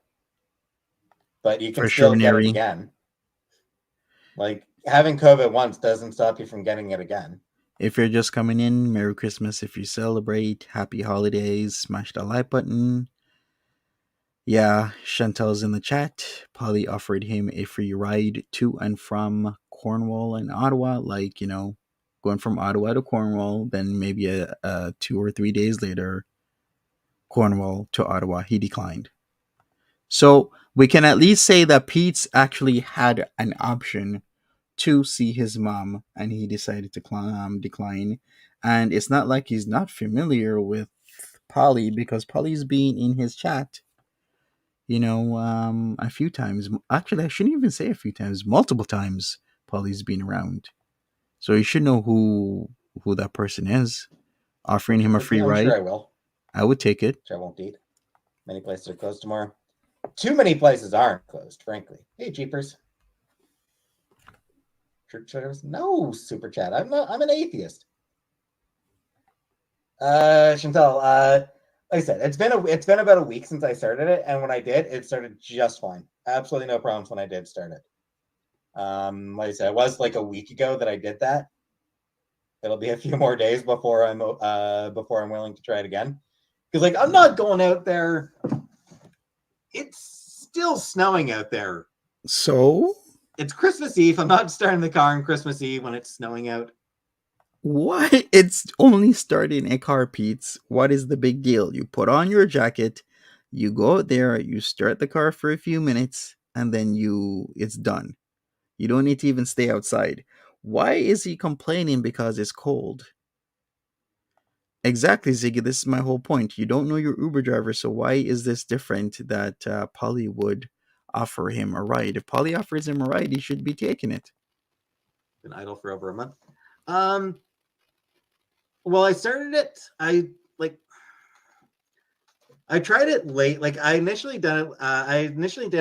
but you can for sure, still get it Neri, again. Like having COVID once doesn't stop you from getting it again. if you're just coming in, Merry Christmas. If you celebrate, Happy Holidays. Smash that like button. Yeah, Chantel's in the chat. Paulie offered him a free ride to and from Cornwall and Ottawa. Like, going from Ottawa to Cornwall, then maybe a 2 or 3 days later, Cornwall to Ottawa. He declined. So we can at least say that Peetz actually had an option to see his mom, and he decided to decline. And it's not like he's not familiar with Polly because Polly's been in his chat, a few times. Actually, I shouldn't even say a few times, multiple times. Polly's been around, so you should know who that person is. Offering him a free I'm sure ride, I will. I would take it. Which I won't eat. Many places are closed tomorrow. Too many places aren't closed, frankly. Hey, Jeepers. Church service? No, super chat. I'm an atheist. Chantelle, like I said, it's been about a week since I started it, and when I did, it started just fine. Absolutely no problems when I did start it. Like I said, it was like a week ago that I did that. It'll be a few more days before I'm willing to try it again. Because like I'm not going out there. It's still snowing out there. So It's Christmas Eve. I'm not starting the car on Christmas Eve when it's snowing out. what? It's only starting a car, Pete's. What is the big deal? You put on your jacket, you go out there, you start the car for a few minutes, and then it's done. You don't need to even stay outside. Why is he complaining because it's cold? Exactly, Ziggy. This is my whole point. You don't know your Uber driver, so why is this different that Polly would offer him a ride? If Polly offers him a ride, he should be taking it. Been idle for over a month. Well, I started it. I tried it late. Like I initially did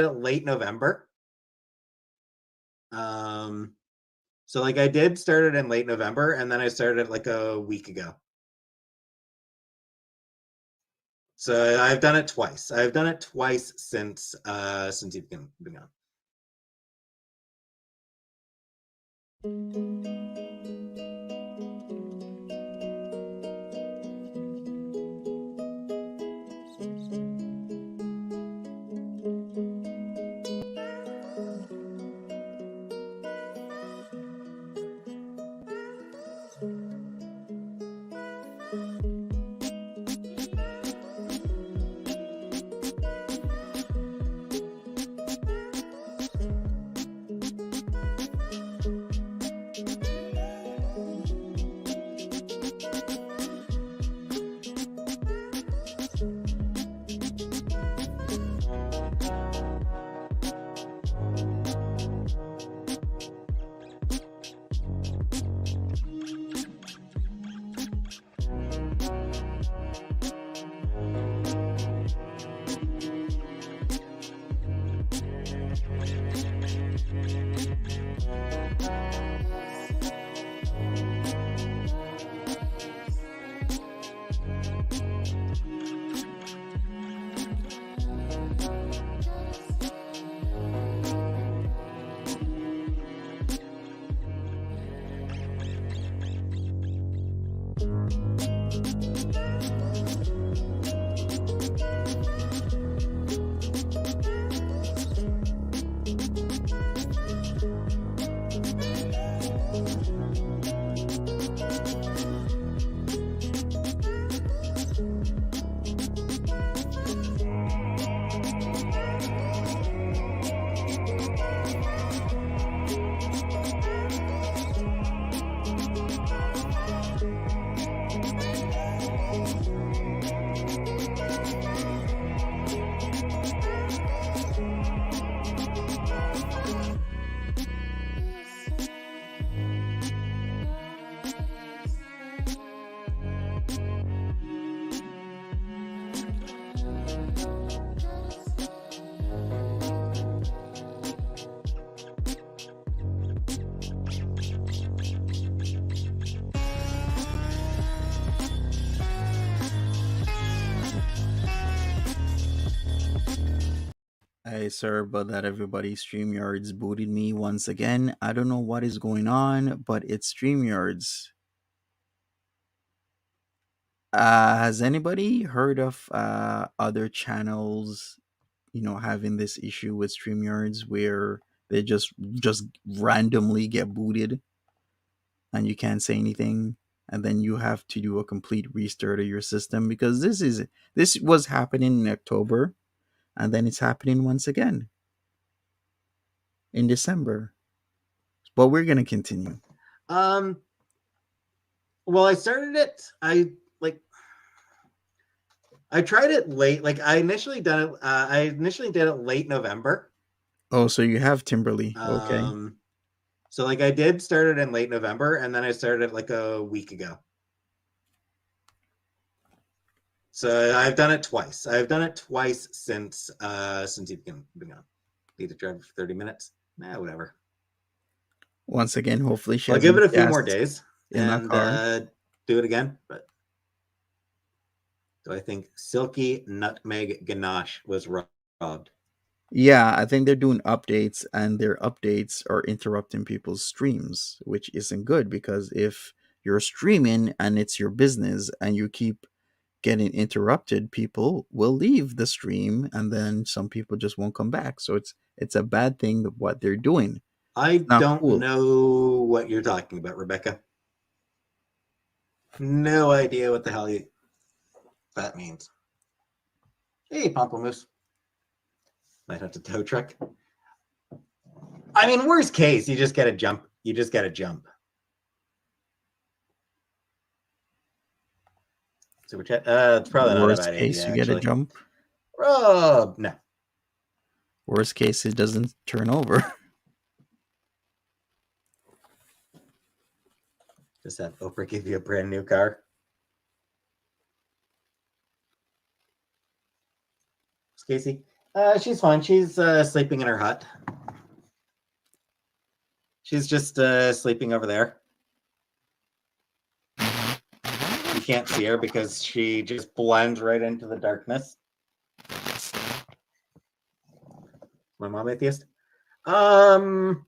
it late November. So like I did start it in late November, and then I started it like a week ago. So I've done it twice. I've done it twice since you've been on. Hey, sorry about that, everybody. StreamYards booted me once again. I don't know what is going on, but it's StreamYards. Has anybody heard of other channels, having this issue with StreamYards where they just randomly get booted and you can't say anything, and then you have to do a complete restart of your system? Because this was happening in October, and then it's happening once again in December. But we're gonna continue. Well, I started it. I tried it late. Like I initially did it late November. Oh, so you have Timberly. Okay. So like I did start it in late November, and then I started it like a week ago. So I've done it twice. I've done it twice since you've been on. Need to drive for 30 minutes. Whatever. Once again, hopefully she I'll has give it a few gas more days in that and car. do it again. But do I think Silky Nutmeg Ganache was robbed? Yeah, I think they're doing updates, and their updates are interrupting people's streams, which isn't good, because if you're streaming and it's your business and you keep getting interrupted, people will leave the stream, and then some people just won't come back. So it's a bad thing what they're doing. I Not don't cool. know what you're talking about, Rebecca. No idea what the hell that means. Hey, Pomplamoose. Might have to tow truck. I mean, worst case, you just get a jump. You just get a jump. Super chat. It's probably not a Worst bad case, idea, you get a actually. jump. No. Worst case, it doesn't turn over. Just have Oprah give you a brand new car. Casey? She's fine. She's sleeping in her hut. She's just sleeping over there. You can't see her because she just blends right into the darkness. My mom atheist? No.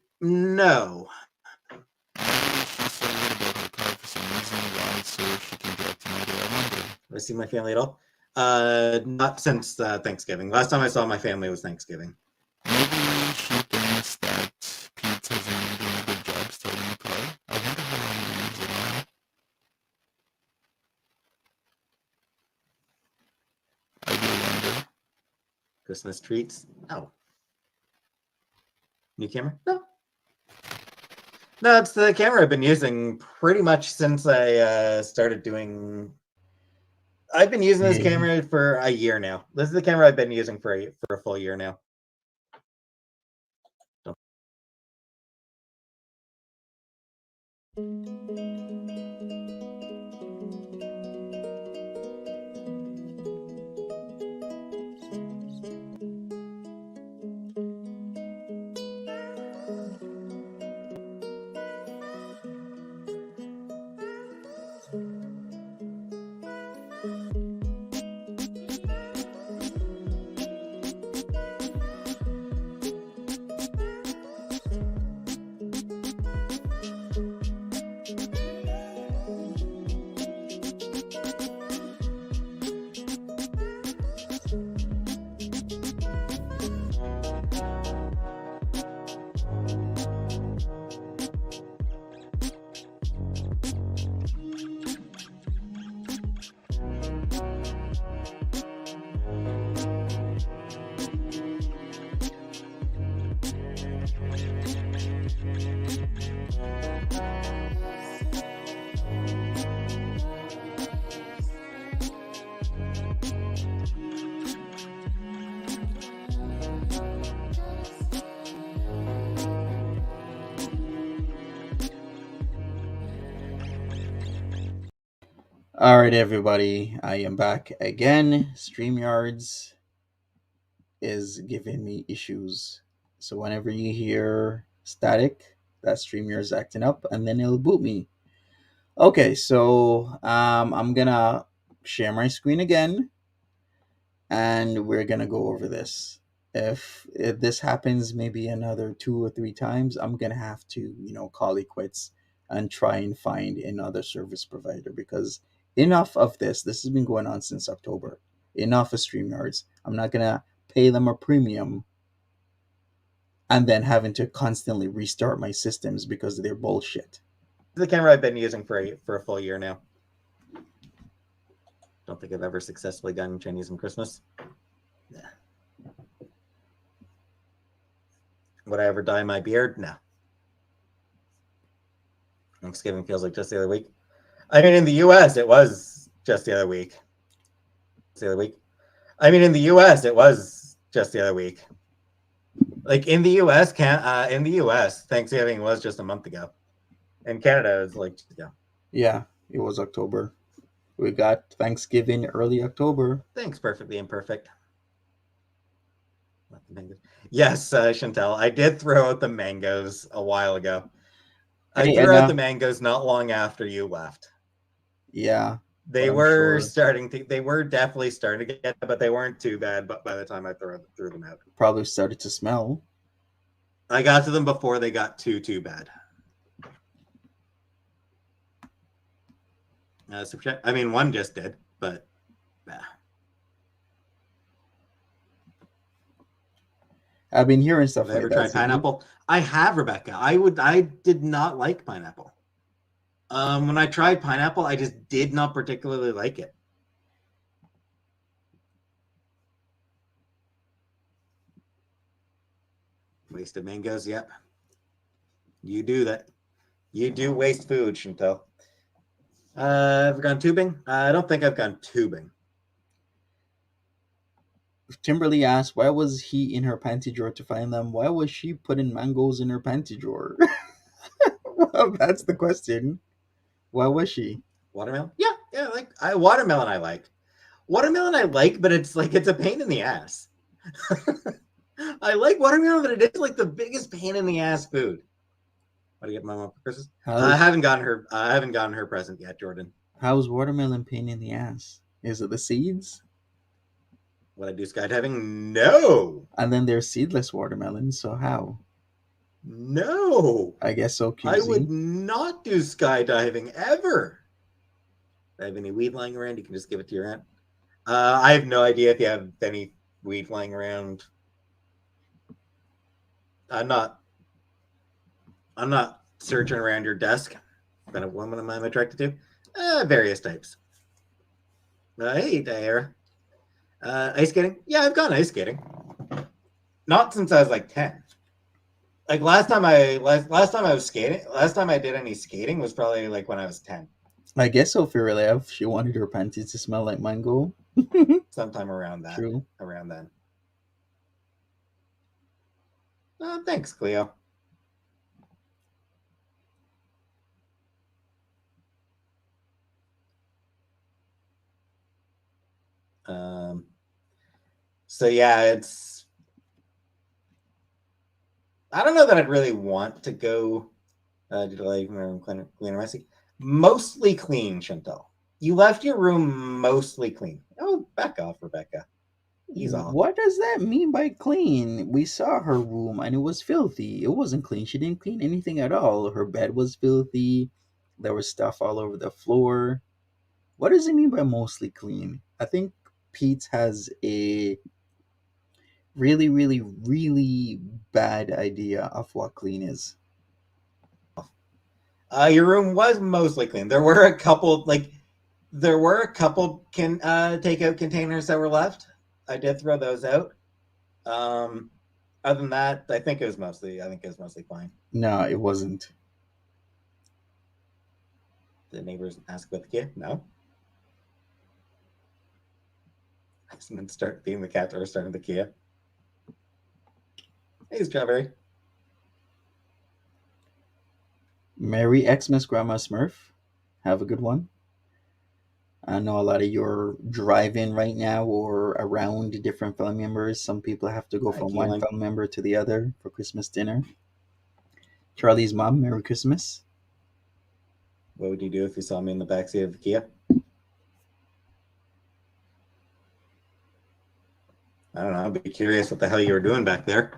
Have I seen my family at all? Not since Thanksgiving. Last time I saw my family was Thanksgiving. Maybe she thinks that Peetz hasn't been doing a good job starting the car. I wonder how long he leaves it on. I do wonder. Christmas treats? No. New camera? No. No, it's the camera I've been using pretty much since I started doing. I've been using this camera for a year now. This is the camera I've been using for a full year now. All right, everybody, I am back again. StreamYards is giving me issues. So whenever you hear static, that StreamYards acting up, and then it'll boot me. Okay, so I'm gonna share my screen again, and we're gonna go over this. If this happens maybe another 2 or 3 times, I'm gonna have to call it quits and try and find another service provider because enough of this. This has been going on since October. Enough of StreamYards. I'm not gonna pay them a premium and then having to constantly restart my systems because they're bullshit. The camera I've been using for a full year now. Don't think I've ever successfully done Chinese on Christmas. Yeah. Would I ever dye my beard? No. Thanksgiving feels like just the other week. I mean, in the U.S., it was just the other week. I mean, in the U.S., it was just the other week. Like in the U.S., Thanksgiving was just a month ago. In Canada, it was like ago. Yeah, it was October. We got Thanksgiving early October. Thanks, perfectly imperfect. Yes, Chantelle, I did throw out the mangoes a while ago. I threw out the mangoes not long after you left. Yeah, they were definitely starting to get, but they weren't too bad. But by the time I threw them out, probably started to smell. I got to them before they got too bad. I mean, one just did, but. I've been hearing stuff like that. Have you ever tried pineapple? I have, Rebecca. I did not like pineapple. When I tried pineapple, I just did not particularly like it. Wasted mangoes, yep. You do that. You do waste food, Chantelle. Have you gone tubing? I don't think I've gone tubing. Timberly asked, why was he in her panty drawer to find them? Why was she putting mangoes in her panty drawer? Well, that's the question. Why was she? Watermelon? Yeah, watermelon I like. Watermelon I like, but it's a pain in the ass. I like watermelon, but it is like the biggest pain in the ass food. What do you get my mom for Christmas? I haven't gotten her present yet, Jordan. How's watermelon pain in the ass? Is it the seeds? Would I do skydiving? No. And then there's seedless watermelon, so how? No. I guess so, QZ. I would not do skydiving ever. If I have any weed lying around, you can just give it to your aunt. I have no idea if you have any weed lying around. I'm not searching around your desk. What kind of woman am I attracted to? Various types. Hey, Diara. Ice skating? Yeah, I've gone ice skating. Not since I was like 10. Like last time I was skating, last time I did any skating was probably like when I was 10. I guess so, Firilev. She wanted her panties to smell like mango. Sometime around that. True. Around then. Thanks, Cleo. So yeah, it's. I don't know that I'd really want to go. Did I clean or messy? Mostly clean, Chantelle. You left your room mostly clean. Oh, back off, Rebecca. He's off. What does that mean by clean? We saw her room and it was filthy. It wasn't clean. She didn't clean anything at all. Her bed was filthy. There was stuff all over the floor. What does it mean by mostly clean? I think Peetz has a really, really, really bad idea of what clean is. Your room was mostly clean. There were a couple takeout containers that were left. I did throw those out. Other than that, I think it was mostly fine. No, it wasn't. The neighbors ask about the kid? No. And then start being the cat or starting the Kia. Hey, Strawberry. Merry Xmas, Grandma Smurf. Have a good one. I know a lot of you are driving right now or around different family members. Some people have to go Hi, from one Keelan. family member to the other for Christmas dinner. Charlie's mom, Merry Christmas. What would you do if you saw me in the backseat of the Kia? I don't know. I'd be curious what the hell you were doing back there.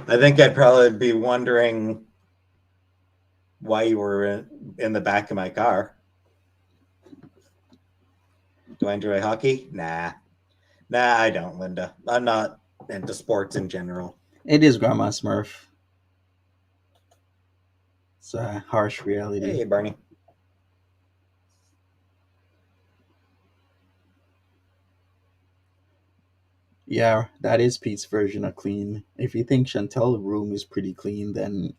I think I'd probably be wondering why you were in the back of my car. Do I enjoy hockey? Nah, I don't, Linda. I'm not into sports in general. It is Grandma Smurf. It's a harsh reality. Hey, Barney. Yeah, that is Pete's version of clean. If you think Chantelle's room is pretty clean, then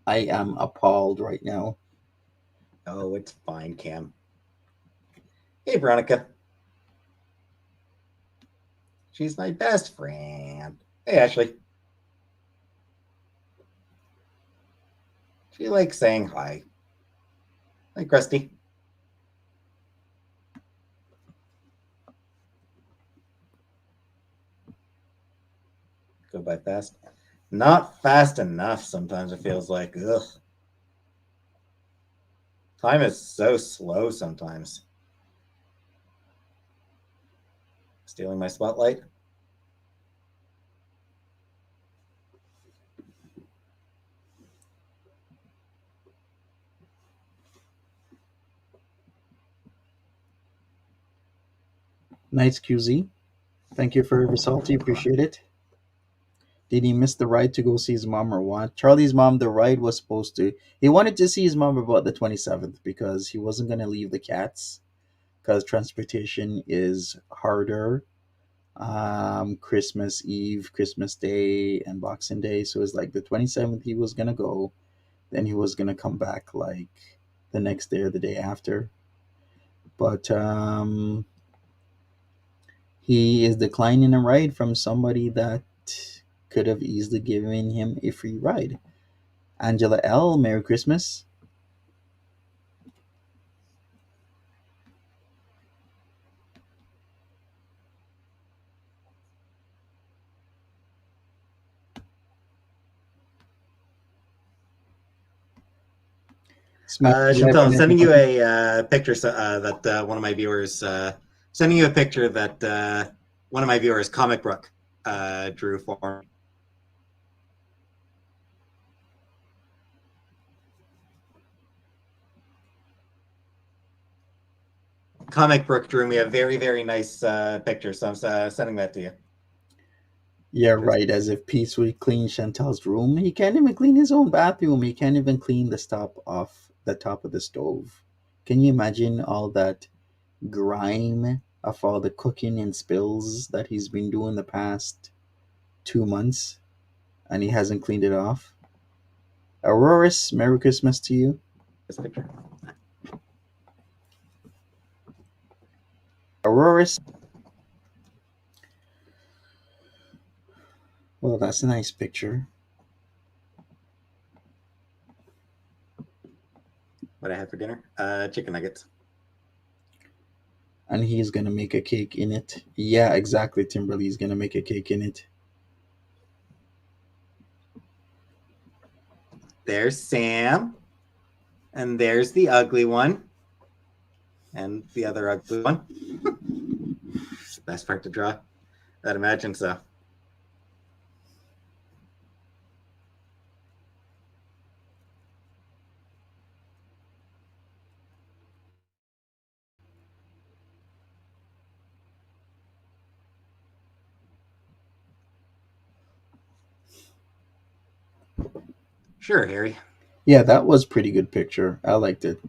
I am appalled right now. Oh, it's fine, Cam. Hey, Veronica. She's my best friend. Hey, Ashley. She likes saying hi. Hi, Krusty. Go by fast. Not fast enough sometimes, it feels like. Ugh. Time is so slow sometimes. Stealing my spotlight. Nice QZ. Thank you for your salty. Appreciate it. Did he miss the ride to go see his mom or what? Charlie's mom, the ride was supposed to. He wanted to see his mom about the 27th because he wasn't going to leave the cats because transportation is harder. Christmas Eve, Christmas Day, and Boxing Day. So it's like the 27th he was going to go. Then he was going to come back like the next day or the day after. But he is declining a ride from somebody that could have easily given him a free ride. Angela L, Merry Christmas. Smash the like Chantelle, I'm button if you sending you want. a picture that one of my viewers, sending you a picture that one of my viewers, Comic Book, drew for me. Comic Book drew me a very, very nice picture, so I'm sending that to you. Yeah, right. As if Peetz would clean Chantel's room. He can't even clean his own bathroom. He can't even clean the top off the top of the stove. Can you imagine all that grime of all the cooking and spills that he's been doing the past 2 months and he hasn't cleaned it off? Auroras, Merry Christmas to you. This picture. Auroras. Well, that's a nice picture. What I had for dinner? Chicken nuggets. And he's gonna make a cake in it. Yeah, exactly. Timberly's gonna make a cake in it. There's Sam. And there's the ugly one. And the other ugly one. It's the best part to draw. I'd imagine so. Sure, Harry. Yeah, that was pretty good picture. I liked it.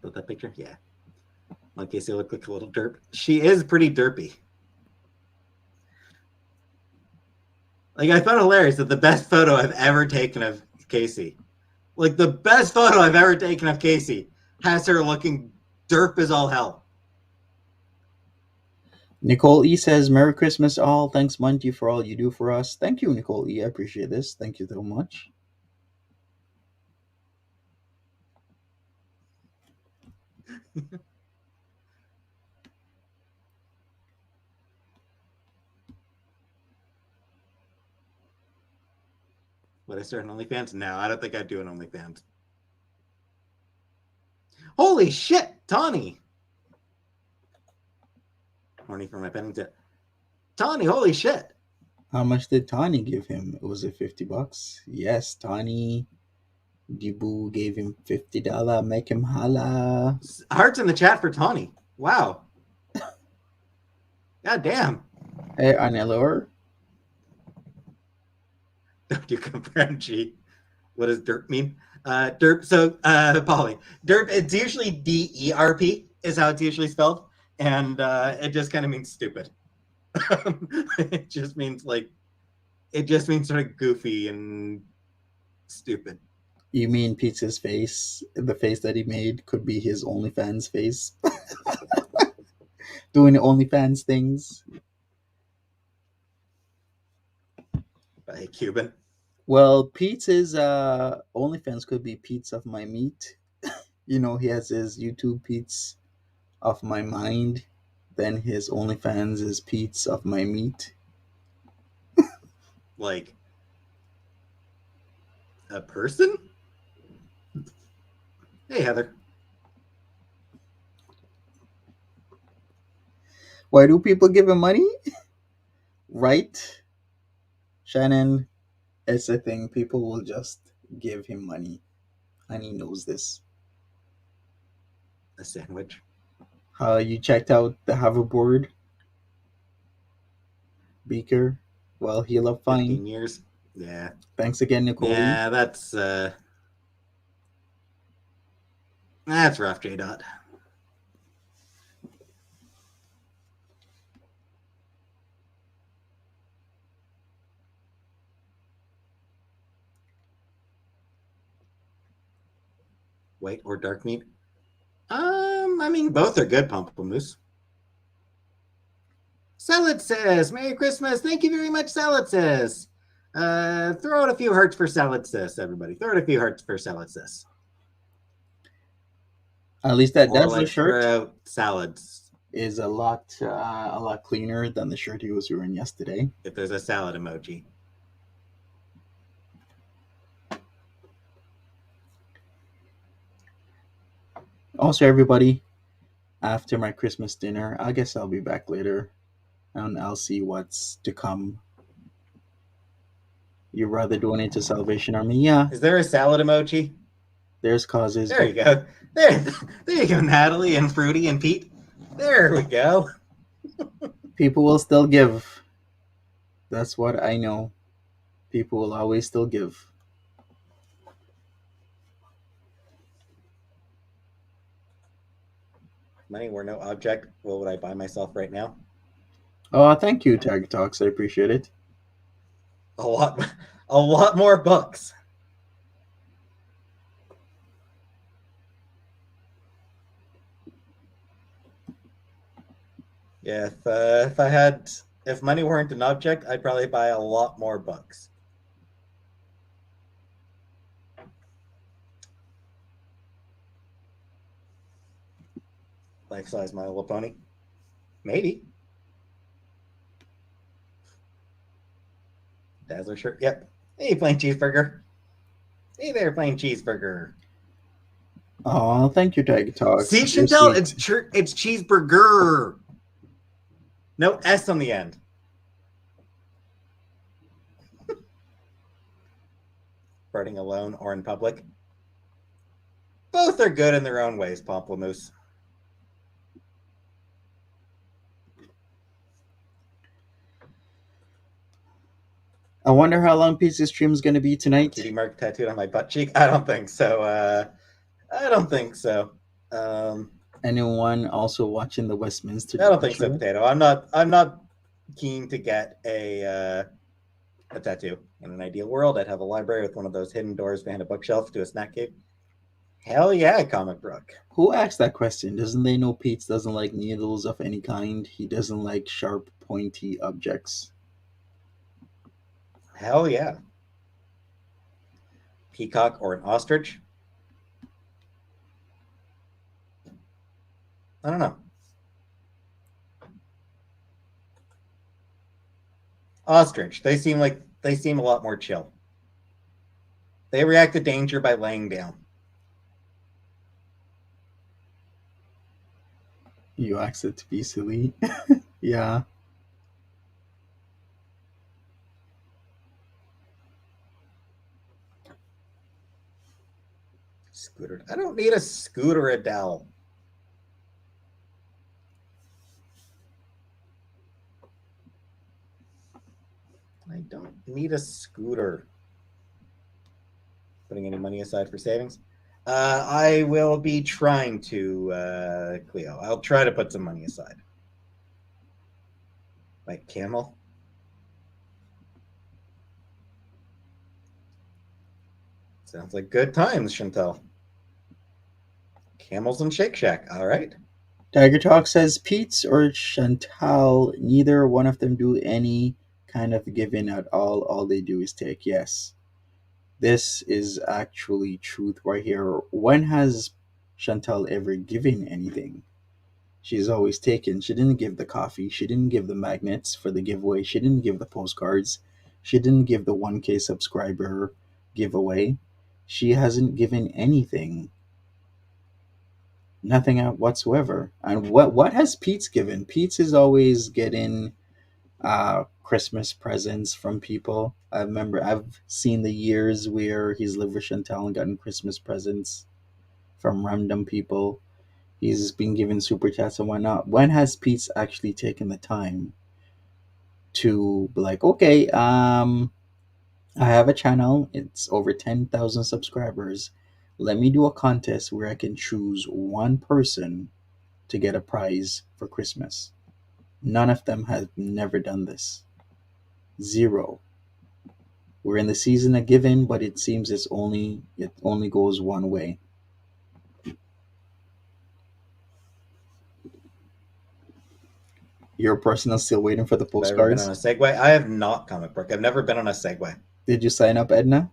Built that picture? Yeah. In case you look like a little derp. She is pretty derpy. Like, I found it hilarious that the best photo I've ever taken of Casey, like the best photo I've ever taken of Casey, has her looking derp as all hell. Nicole E says, Merry Christmas all. Thanks, Monty, for all you do for us. Thank you, Nicole E. I appreciate this. Thank you so much. Would I start an OnlyFans? No, I don't think I'd do an OnlyFans. Holy shit, Tawny! Horny for my Pennington. Tawny, holy shit! How much did Tawny give him? Was it $50? Yes, Tawny Deboo gave him $50. Make him holla. Hearts in the chat for Tawny. Wow. God damn. Hey, Anelor. Don't do confirm G. What does derp mean? Derp. So, Paulie, derp. It's usually DERP is how it's usually spelled, and it just kind of means stupid. It just means sort of goofy and stupid. You mean Peetz's face? The face that he made could be his OnlyFans face. Doing OnlyFans things. By Cuban. Well, Peetz's OnlyFans could be Peetz of my meat. You know, he has his YouTube Peetz of my mind. Then his OnlyFans is Peetz of my meat. Like a person? Hey, Heather. Why do people give him money? Right? Shannon, it's a thing. People will just give him money. And he knows this. A sandwich. You checked out the hoverboard beaker? Well, he'll up fine. 15 years. Yeah. Thanks again, Nicole. Yeah, that's rough, J. Dot. White or dark meat? I mean, both are good, Pamplemousse. Salad says, Merry Christmas. Thank you very much, Salad says. Throw out a few hearts for Salad says, everybody. Throw out a few hearts for Salad says. At least that Or Dazzler like shirt throw out salads. is a lot cleaner than the shirt he was wearing yesterday. If there's a salad emoji. Also, everybody, after my Christmas dinner, I guess I'll be back later and I'll see what's to come. You rather donate to Salvation Army? Yeah. Is there a salad emoji? There's causes. There you go. There you go, Natalie and Fruity and Pete. There we go. People will still give. That's what I know. People will always still give. Money were no object. What would I buy myself right now? Oh, thank you, Tag Talks. I appreciate it. A lot more books. Yeah, if money weren't an object, I'd probably buy a lot more books. Life size My Little Pony? Maybe. Dazzler shirt? Yep. Hey, plain cheeseburger. Hey there, plain cheeseburger. Oh, thank you, Tag Talks. See, Chantelle, it's cheeseburger. No S on the end. Farting alone or in public. Both are good in their own ways, Pamplemousse. I wonder how long Peetz's stream is going to be tonight. Cutie mark tattooed on my butt cheek? I don't think so. I don't think so. Anyone also watching the Westminster? I don't think so, Potato. I'm not keen to get a tattoo. In an ideal world, I'd have a library with one of those hidden doors behind a bookshelf to a snack cave. Hell yeah, comic book. Who asked that question? Doesn't they know Peetz doesn't like needles of any kind? He doesn't like sharp, pointy objects. Hell yeah. Peacock or an ostrich? I don't know. Ostrich. They seem a lot more chill. They react to danger by laying down. You asked it to be silly. Yeah. Scooter. I don't need a scooter, Adele. I don't need a scooter. Putting any money aside for savings? I will be trying to, Cleo. I'll try to put some money aside. Like camel? Sounds like good times, Chantelle. Camels and Shake Shack. All right. Tiger Talk says Peetz or Chantelle, neither one of them do any kind of giving at all. All they do is take. Yes. This is actually truth right here. When has Chantelle ever given anything? She's always taken. She didn't give the coffee. She didn't give the magnets for the giveaway. She didn't give the postcards. She didn't give the 1K subscriber giveaway. She hasn't given anything. Nothing out whatsoever. And what has Peetz given? Peetz is always getting Christmas presents from people. I remember I've seen the years where he's lived with Chantel and gotten Christmas presents from random people. He's been given super chats and whatnot. When has Peetz actually taken the time to be like, okay, I have a channel. It's over 10,000 subscribers. Let me do a contest where I can choose one person to get a prize for Christmas. None of them have never done this. Zero. We're in the season of giving, but it seems it only goes one way. Your person is still waiting for the Have I ever been postcards. on a Segway? I have not, comic book. I've never been on a Segway. Did you sign up, Edna?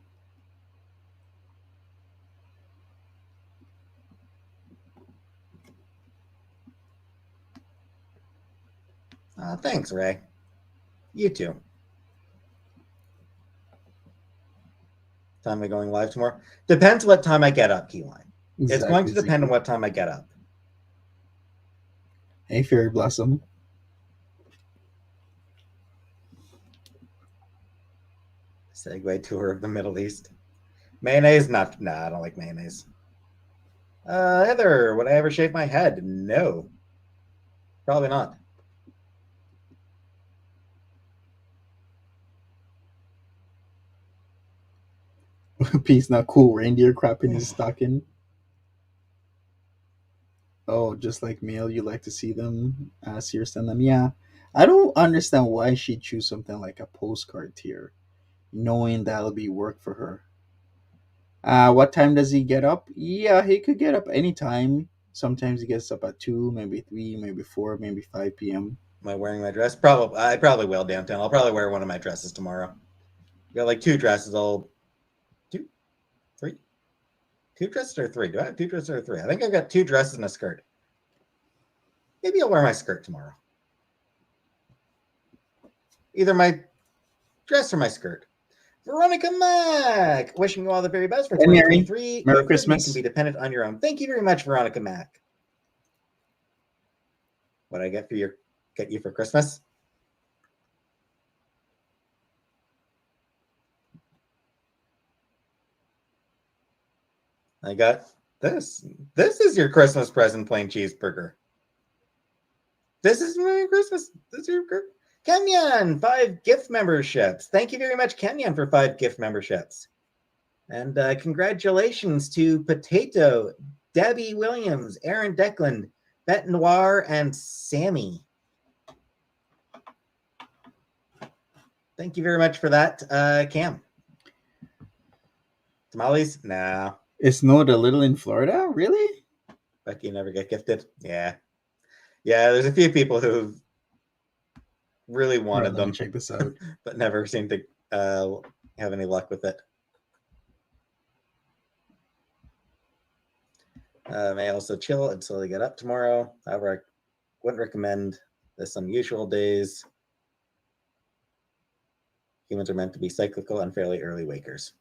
Thanks, Ray. You too. Time am I going live tomorrow? Depends what time I get up, Keyline. It's going to depend on what time I get up. Hey, Fairy Blossom. Segway tour of the Middle East. Mayonnaise? Nah, I don't like mayonnaise. Heather, would I ever shave my head? No. Probably not. Peace, not cool. Reindeer crap in his stocking. Oh, just like male, you like to see them, serious than them. Yeah, I don't understand why she'd choose something like a postcard tier, knowing that'll be work for her. What time does he get up? Yeah, he could get up anytime. Sometimes he gets up at 2, maybe 3, maybe 4, maybe 5 p.m. Am I wearing my dress? Probably. I probably will downtown. I'll probably wear one of my dresses tomorrow. Got like 2 dresses. Two, 3, 2 dresses or 3? Do I have 2 dresses or 3? I think I've got 2 dresses and a skirt. Maybe I'll wear my skirt tomorrow. Either my dress or my skirt. Veronica Mack, wishing you all the very best for Hey, Mary. 2023. Merry You Christmas. can be dependent on your own. Thank you very much, Veronica Mack. What I get you for Christmas? I got this. This is your Christmas present, plain cheeseburger. This is my Christmas. This is your Kenyan, 5 gift memberships. Thank you very much, Kenyan, for 5 gift memberships. And congratulations to Potato, Debbie Williams, Aaron Declan, Bet Noir, and Sammy. Thank you very much for that, Cam. Tamales? Nah. It snowed a little in Florida? Really? But you never get gifted? Yeah. Yeah, there's a few people who really wanted Let them. me check this out. But never seemed to have any luck with it. May also chill until they get up tomorrow. However, I wouldn't recommend this on usual days. Humans are meant to be cyclical and fairly early wakers.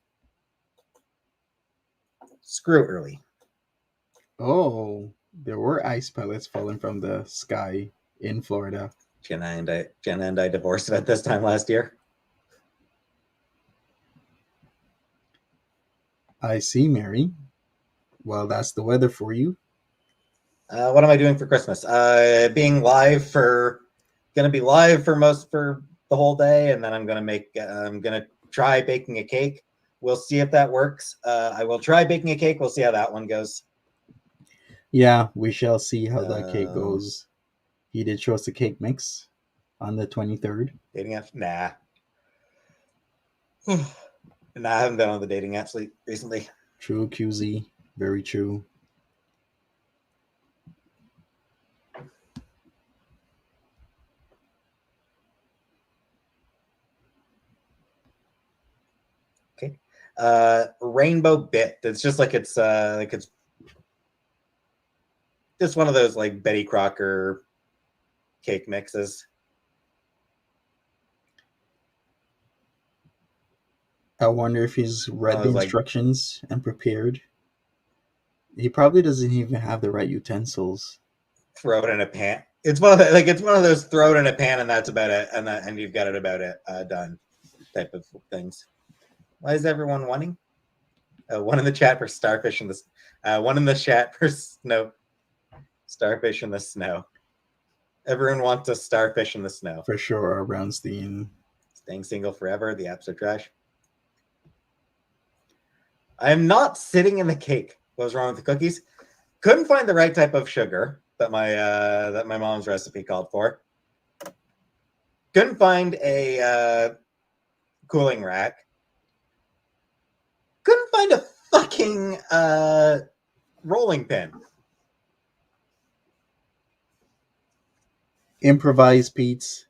Screw early. Oh, there were ice pellets falling from the sky in Florida. Jenna and I divorced at this time last year. I see, Mary. Well, that's the weather for you. What am I doing for Christmas? Being live for, gonna be live for the whole day, and then I'm gonna try baking a cake. We'll see if that works. I will try baking a cake. We'll see how that one goes. Yeah, we shall see how that cake goes. He did show us the cake mix on the 23rd. Dating apps? Nah. Nah, I haven't been on the dating apps recently. True, QZ. Very true. Okay. Rainbow Bit. It's just like it's just one of those like Betty Crocker cake mixes. I wonder if he's read the like, instructions and prepared. He probably doesn't even have the right utensils. Throw it in a pan. It's one of those throw it in a pan and that's about it, and you've got it about it done type of things. Why is everyone wanting? One in the chat for starfish in the one in the chat for snow. Starfish in the snow. Everyone wants a starfish in the snow. For sure, Brownstein. Staying single forever. The apps are trash. I am not sitting in the cake. What was wrong with the cookies? Couldn't find the right type of sugar that my mom's recipe called for. Couldn't find a cooling rack. Couldn't find a fucking rolling pin. Improvise, Peetz.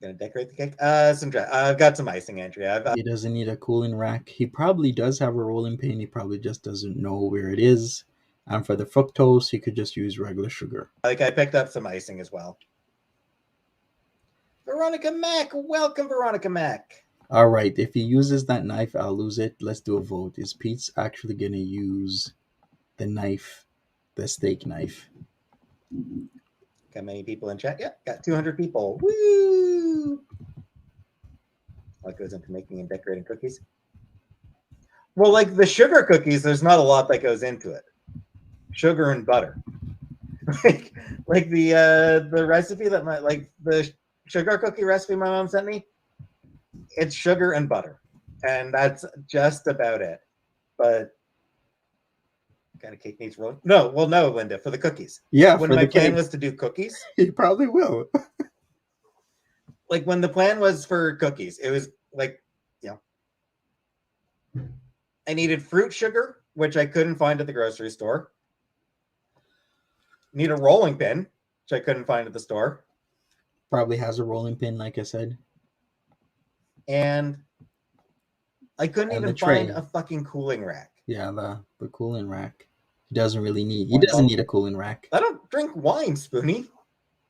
Gonna decorate the cake. I've got some icing, Andrea. He doesn't need a cooling rack. He probably does have a rolling pin. He probably just doesn't know where it is. And for the fructose, he could just use regular sugar. I picked up some icing as well. Veronica Mack, welcome, Veronica Mack. All right, if he uses that knife, I'll lose it. Let's do a vote. Is Peetz actually gonna use the knife, the steak knife? Got many people in chat. Yeah, got 200 people. Woo! What goes into making and decorating cookies? Well, like the sugar cookies, there's not a lot that goes into it. Sugar and butter. like the recipe that the sugar cookie recipe my mom sent me, it's sugar and butter, and that's just about it. But kind of cake needs rolling. No, Linda, for the cookies. Yeah, when my plan was to do cookies, he probably will. Like when the plan was for cookies, it was like, I needed fruit sugar, which I couldn't find at the grocery store. Need a rolling pin, which I couldn't find at the store. Probably has a rolling pin, like I said. And I couldn't even find a fucking cooling rack. Yeah, the cooling rack. He doesn't really need. He doesn't need a cooling rack. I don't drink wine, Spoonie.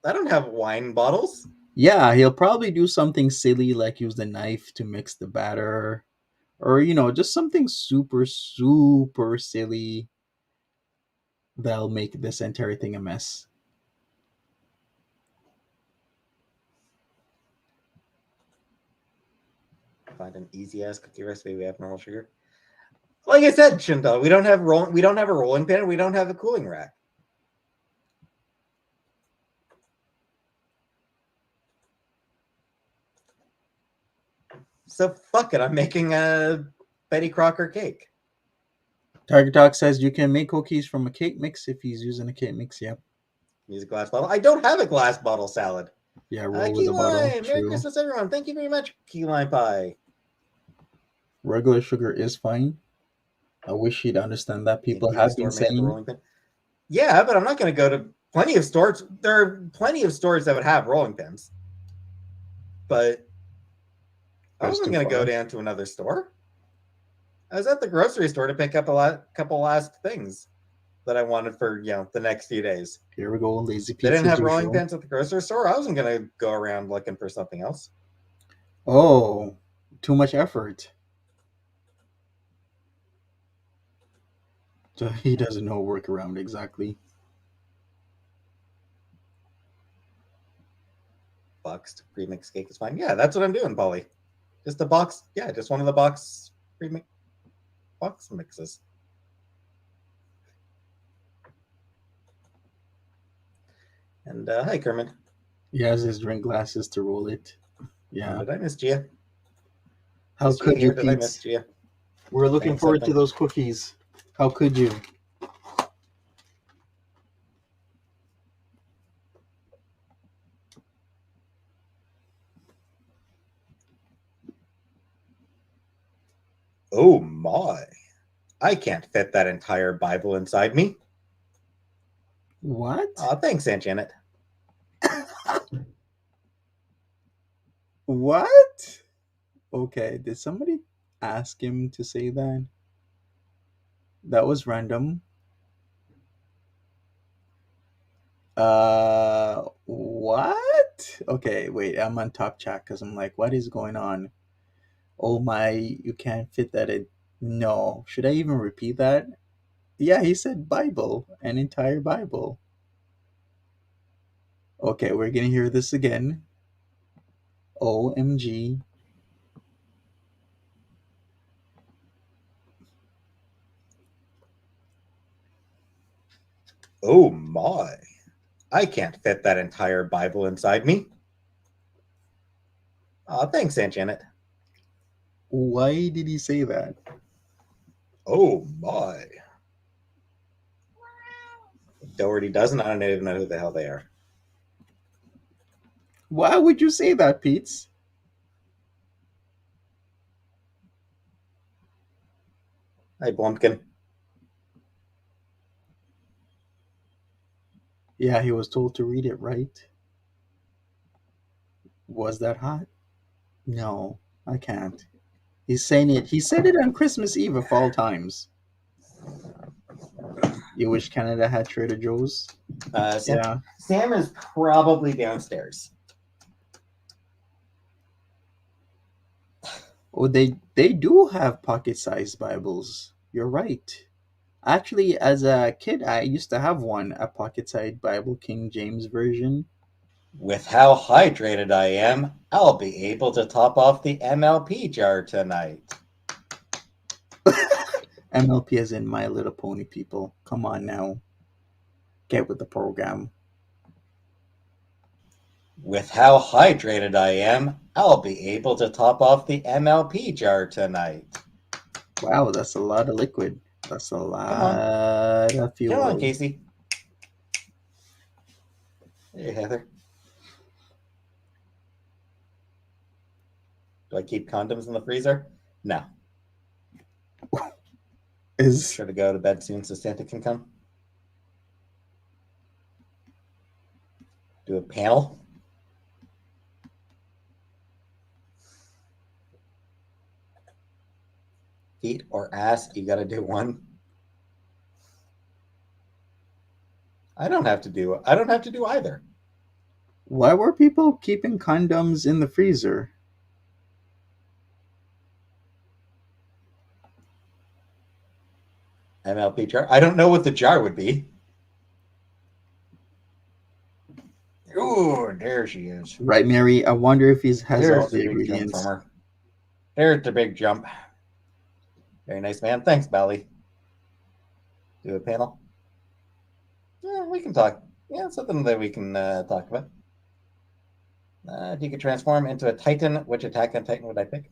I don't have wine bottles. Yeah, he'll probably do something silly like use the knife to mix the batter, or just something super, super silly that'll make this entire thing a mess. Find an easy ass cookie recipe. We have normal sugar. Like I said, Chantelle, we don't have a rolling pin. We don't have a cooling rack. So fuck it. I'm making a Betty Crocker cake. Tiger Talk says you can make cookies from a cake mix if he's using a cake mix. Yep. Use a glass bottle. I don't have a glass bottle salad. Yeah, roll with a bottle. Merry Christmas, everyone. Thank you very much. Key lime pie. Regular sugar is fine. I wish he'd understand that. People have been saying. Yeah, but I'm not going to go to plenty of stores. There are plenty of stores that would have rolling pins. But I wasn't going to go down to another store. I was at the grocery store to pick up a couple last things. that I wanted for the next few days. Here we go, lazy They didn't pizza have rolling usual. pins at the grocery store. I wasn't gonna go around looking for something else. Oh, too much effort. So he doesn't know workaround exactly. Boxed premix cake is fine. Yeah, that's what I'm doing, Paulie. Just a box. Yeah, just one of the box mixes. And hi, Kermit. He has his drink glasses to roll it. Yeah. Did I miss Gia? How Is Gia could you, here? Did I miss Peetz? Gia? We're looking Saying forward to something? those cookies. How could you? Oh my! I can't fit that entire Bible inside me. What? Aw, thanks, Aunt Janet. What? Okay, did somebody ask him to say that? That was random. What? Okay, wait, I'm on top chat because I'm like, what is going on? Oh my, you can't fit that in. No. Should I even repeat that? Yeah, he said Bible, an entire Bible. Okay, we're gonna hear this again. OMG. Oh my! I can't fit that entire Bible inside me. Aw, thanks, Aunt Janet. Why did he say that? Oh my! Doherty doesn't. I don't even know who the hell they are. Why would you say that, Peetz? Hi, Blumpkin. Yeah, he was told to read it, right? Was that hot? No, I can't. He's saying it. He said it on Christmas Eve of all times. You wish Canada had Trader Joe's? Yeah. Sam is probably downstairs. Oh, they do have pocket-sized Bibles. You're right. Actually, as a kid, I used to have one, a pocket-sized Bible, King James version. With how hydrated I am, I'll be able to top off the MLP jar tonight. MLP as in My Little Pony, people. Come on now. Get with the program. With how hydrated I am, I'll be able to top off the MLP jar tonight. Wow, that's a lot of liquid. That's a lot of fuel. Come on, Casey. Hey, Heather. Do I keep condoms in the freezer? No. Sure to go to bed soon so Santa can come. Do a panel. Feet or ass, you gotta do one. I don't have to do either. Why were people keeping condoms in the freezer? MLP jar. I don't know what the jar would be. Ooh, there she is. Right, Mary? I wonder if he has There's all the big jump ingredients. from her. There's the big jump. Very nice, man. Thanks, Bally. Do a panel. Yeah, we can talk. Yeah, it's something that we can talk about. If you could transform into a Titan, which Attack on Titan would I pick?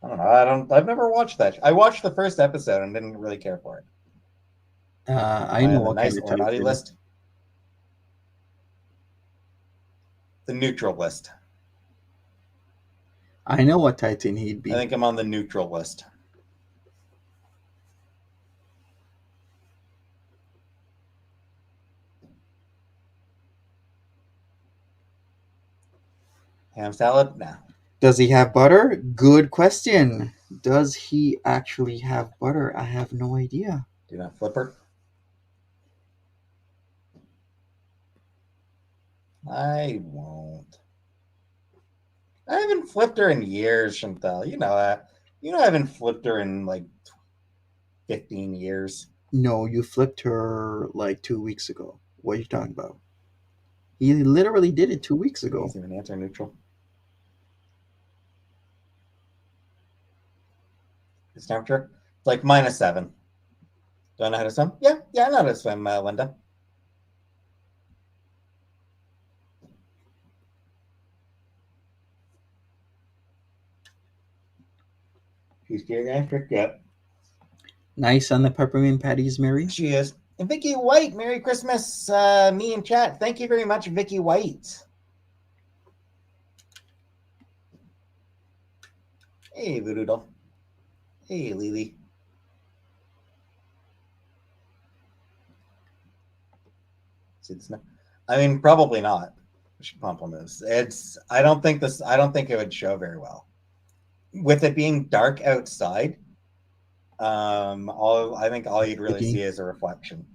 I don't know. I've never watched that. I watched the first episode and didn't really care for it. I know what nice kind of or naughty Titan. list. The neutral list. I know what Titan he'd be. I think I'm on the neutral list. Ham salad? No. Does he have butter? Good question. Does he actually have butter? I have no idea. Do not flipper. I won't. I haven't flipped her in years, Chantelle. You know that. You know I haven't flipped her in like 15 years. No, you flipped her like 2 weeks ago. What are you talking about? He literally did it 2 weeks ago. He's even answer neutral. His temperature? It's like -7. Do I know how to swim? Yeah, I know how to swim, Linda. She's getting after. Yep. Nice on the peppermint patties, Mary. She is. And Vicky White, Merry Christmas, me in chat. Thank you very much, Vicky White. Hey, Voodoo. Hey, Lily. See this now? I mean, probably not. Pamplemousse. It's. I don't think this. I don't think it would show very well with it being dark outside. I think all you'd really Ziggy. see is a reflection.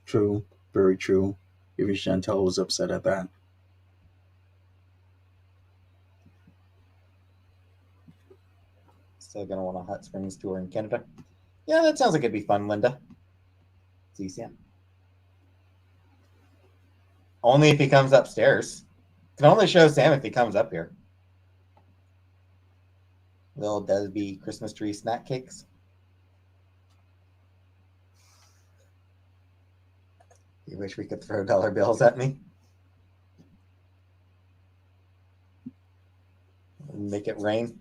True, very true. Even Chantelle was upset at that. Still gonna want a hot springs tour in Canada. Yeah, that sounds like it'd be fun, Linda. See Sam. Only if he comes upstairs. Can only show Sam if he comes up here. Little Desby Christmas tree snack cakes. You wish we could throw dollar bills at me? Make it rain.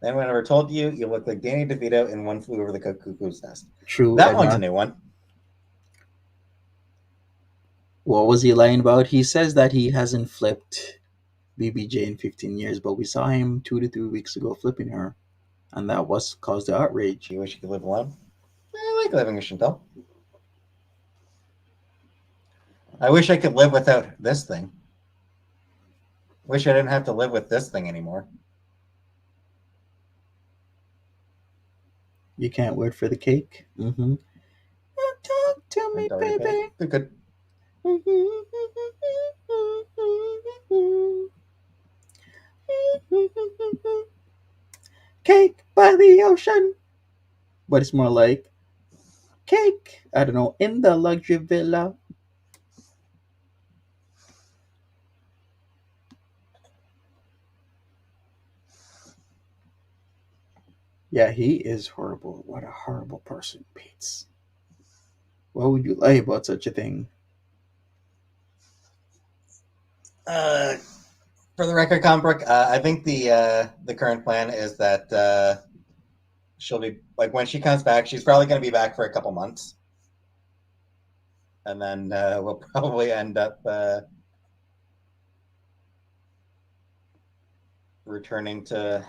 Then when I ever told you, you look like Danny DeVito in One Flew Over the Cuckoo's Nest. True. That one's a new one. What was he lying about? He says that he hasn't flipped BBJ in 15 years, but we saw him 2 to 3 weeks ago flipping her, and that was caused the outrage. You wish you could live alone? I like living with Chantelle. I wish I could live without this thing. Wish I didn't have to live with this thing anymore. You can't wait for the cake? Mm-hmm. Talk to me, baby. Good. Cake by the ocean. But it's more like cake, I don't know, in the luxury villa. Yeah, he is horrible. What a horrible person, Peetz. Why would you lie about such a thing? For the record, Combrook, I think the current plan is that she'll be like when she comes back, she's probably going to be back for a couple months, and then we'll probably end up returning to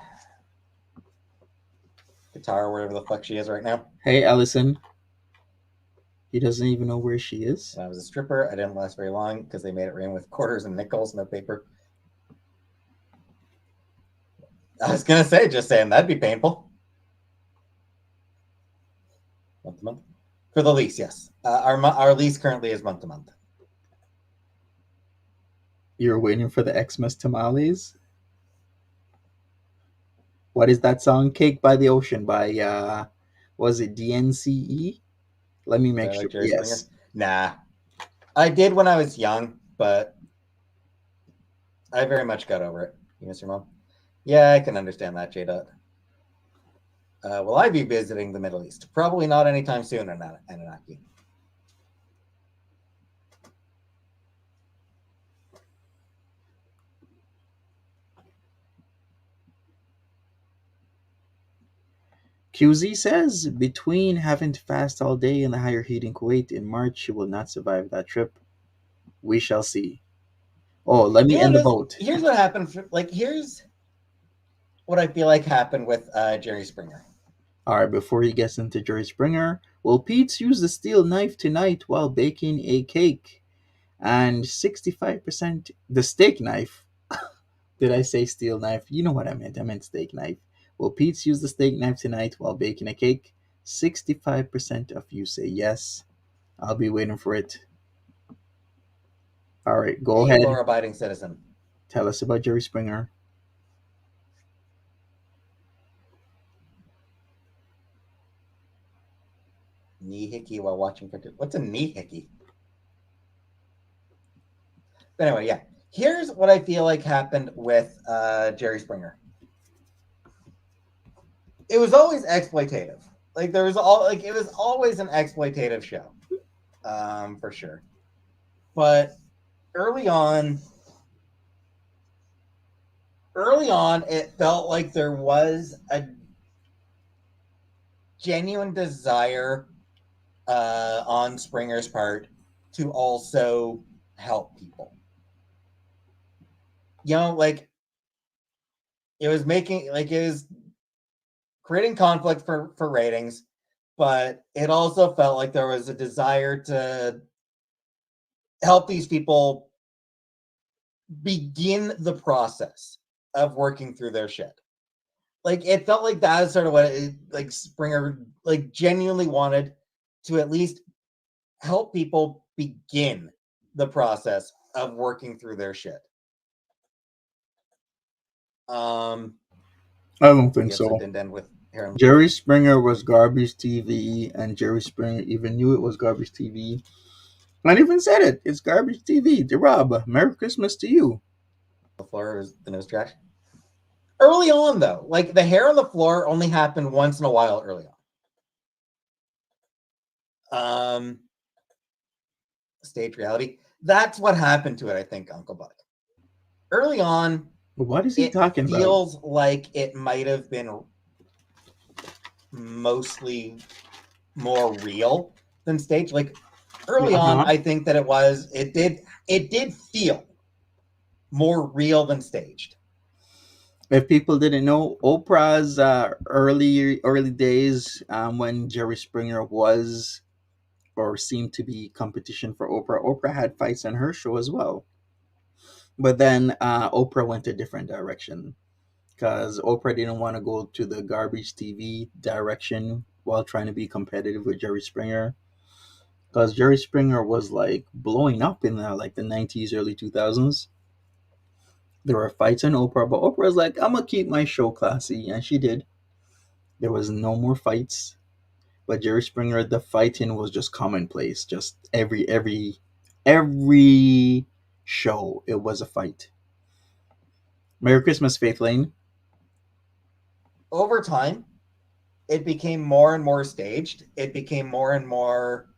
guitar or wherever the fuck she is right now. Hey, Allison. He doesn't even know where she is. When I was a stripper, I didn't last very long because they made it rain with quarters and nickels, no paper. I was gonna say, just saying that'd be painful. Month to month for the lease, yes. Our lease currently is month to month. You're waiting for the Xmas tamales? What is that song? Cake by the Ocean by, was it DNCE? Let me make sure. Jerry Yes. Springer? Nah. I did when I was young, but I very much got over it. You miss your mom? Yeah, I can understand that, J-Dot. Will I be visiting the Middle East? Probably not anytime soon, Anunnaki. QZ says between having to fast all day and the higher heat in Kuwait in March, she will not survive that trip. We shall see. Oh, let me end the boat. Here's what happened. Here's what I feel like happened with Jerry Springer. All right, before he gets into Jerry Springer, will Peetz use the steel knife tonight while baking a cake? And 65% the steak knife. Did I say steel knife? You know what I meant. I meant steak knife. Will Peetz use the steak knife tonight while baking a cake? 65% of you say yes. I'll be waiting for it. All right, go A ahead. law-abiding citizen. Tell us about Jerry Springer. Knee hickey while watching cartoon. What's a knee hickey? But anyway, yeah. Here's what I feel like happened with Jerry Springer. It was always exploitative. Like there was all like it was always an exploitative show, for sure. But early on, it felt like there was a genuine desire on Springer's part to also help people. You know, like it was creating conflict for ratings, but it also felt like there was a desire to help these people begin the process of working through their shit. Like it felt like that is sort of what like Springer like genuinely wanted to at least help people begin the process of working through their shit. I don't think Yes, it so. didn't end with Heron. Jerry Springer was garbage TV, and Jerry Springer even knew it was garbage TV. And even said it. It's garbage TV. Rob, Merry Christmas to you. The floor was the nose trash. Early on, though, like the hair on the floor only happened once in a while early on. Stage reality. That's what happened to it, I think, Uncle Buck. Early on, What is he it talking about? feels like it might have been mostly more real than stage. Like early on, I think that it did feel more real than staged. If people didn't know, Oprah's early days, when Jerry Springer was or seemed to be competition for Oprah. Oprah had fights on her show as well, but then Oprah went a different direction because Oprah didn't want to go to the garbage TV direction while trying to be competitive with Jerry Springer. Because Jerry Springer was like blowing up in the 90s, early 2000s. There were fights on Oprah, but Oprah was like, I'm gonna keep my show classy, and she did. There was no more fights. But Jerry Springer, the fighting was just commonplace. Just every show, it was a fight. Merry Christmas, Faith Lane. Over time, it became more and more staged. It became more and more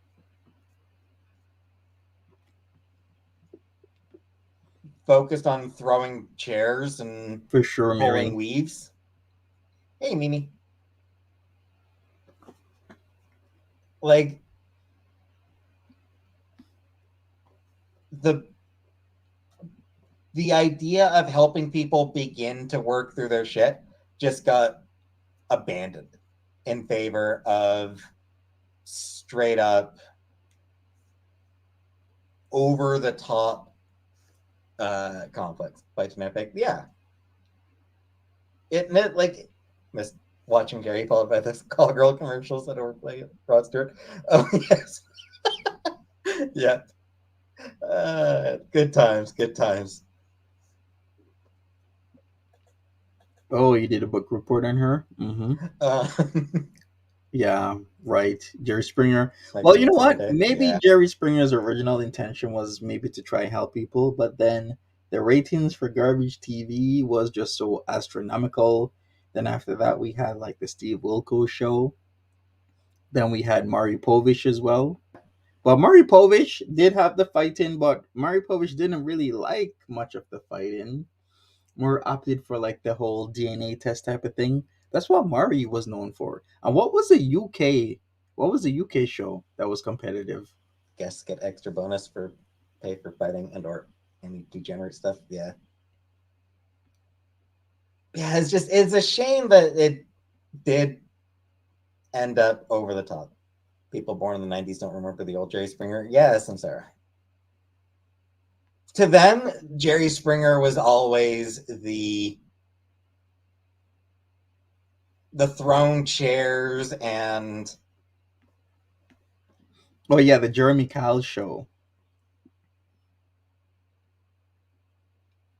focused on throwing chairs and For sure, pulling Mary. weaves. Hey, Mimi. Like the idea of helping people begin to work through their shit just got abandoned in favor of straight up over the top conflicts. Fights Epic. Yeah. It meant like miss watching Gary followed by this call girl commercials that were playing Rod Stewart. Oh yes. Yeah. Good times, good times. Oh, you did a book report on her? Mm-hmm. Uh, Yeah, right. Jerry Springer. my Well, you know favorite song of what? the day. Maybe Yeah. Jerry Springer's original intention was maybe to try and help people, but then the ratings for garbage TV was just so astronomical. Then after that, we had like the Steve Wilkos show. Then we had Maury Povich as well. But Maury Povich did have the fighting, but Maury Povich didn't really like much of the fighting. More opted for like the whole DNA test type of thing. That's what Maury was known for. And what was the UK? What was the UK show that was competitive? Guests get extra bonus for pay for fighting and or any degenerate stuff. Yeah. Yeah, it's a shame that it did end up over the top. People born in the 90s don't remember the old Jerry Springer. Yes, I'm sorry. To them, Jerry Springer was always the throne chairs and Oh yeah, the Jeremy Kyle show.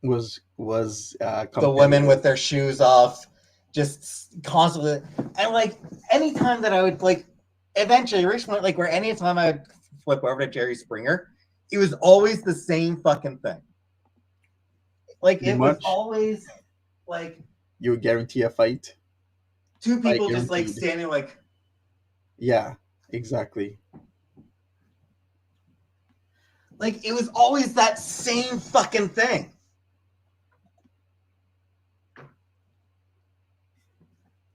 was The women with competitive. their shoes off, just constantly. And like anytime that I would like, eventually reach point like where anytime I would flip over to Jerry Springer, it was always the same fucking thing. Like Pretty it was much, always like you would guarantee a fight. two Fight people just like guaranteed. standing like. Yeah, exactly. Like it was always that same fucking thing.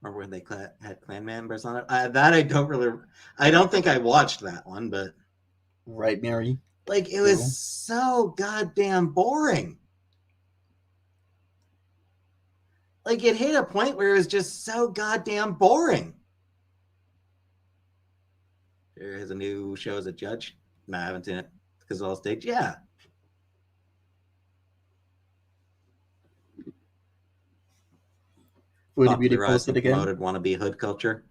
Or where they had clan members on it. That I don't really. I don't think I watched that one, but Right, Mary? like it was True. so goddamn boring. Like it hit a point where it was just so goddamn boring. There is a new show as a judge. No, I haven't seen it because all stage. Yeah. Food Beauty Popularized posted and again. promoted wannabe hood culture.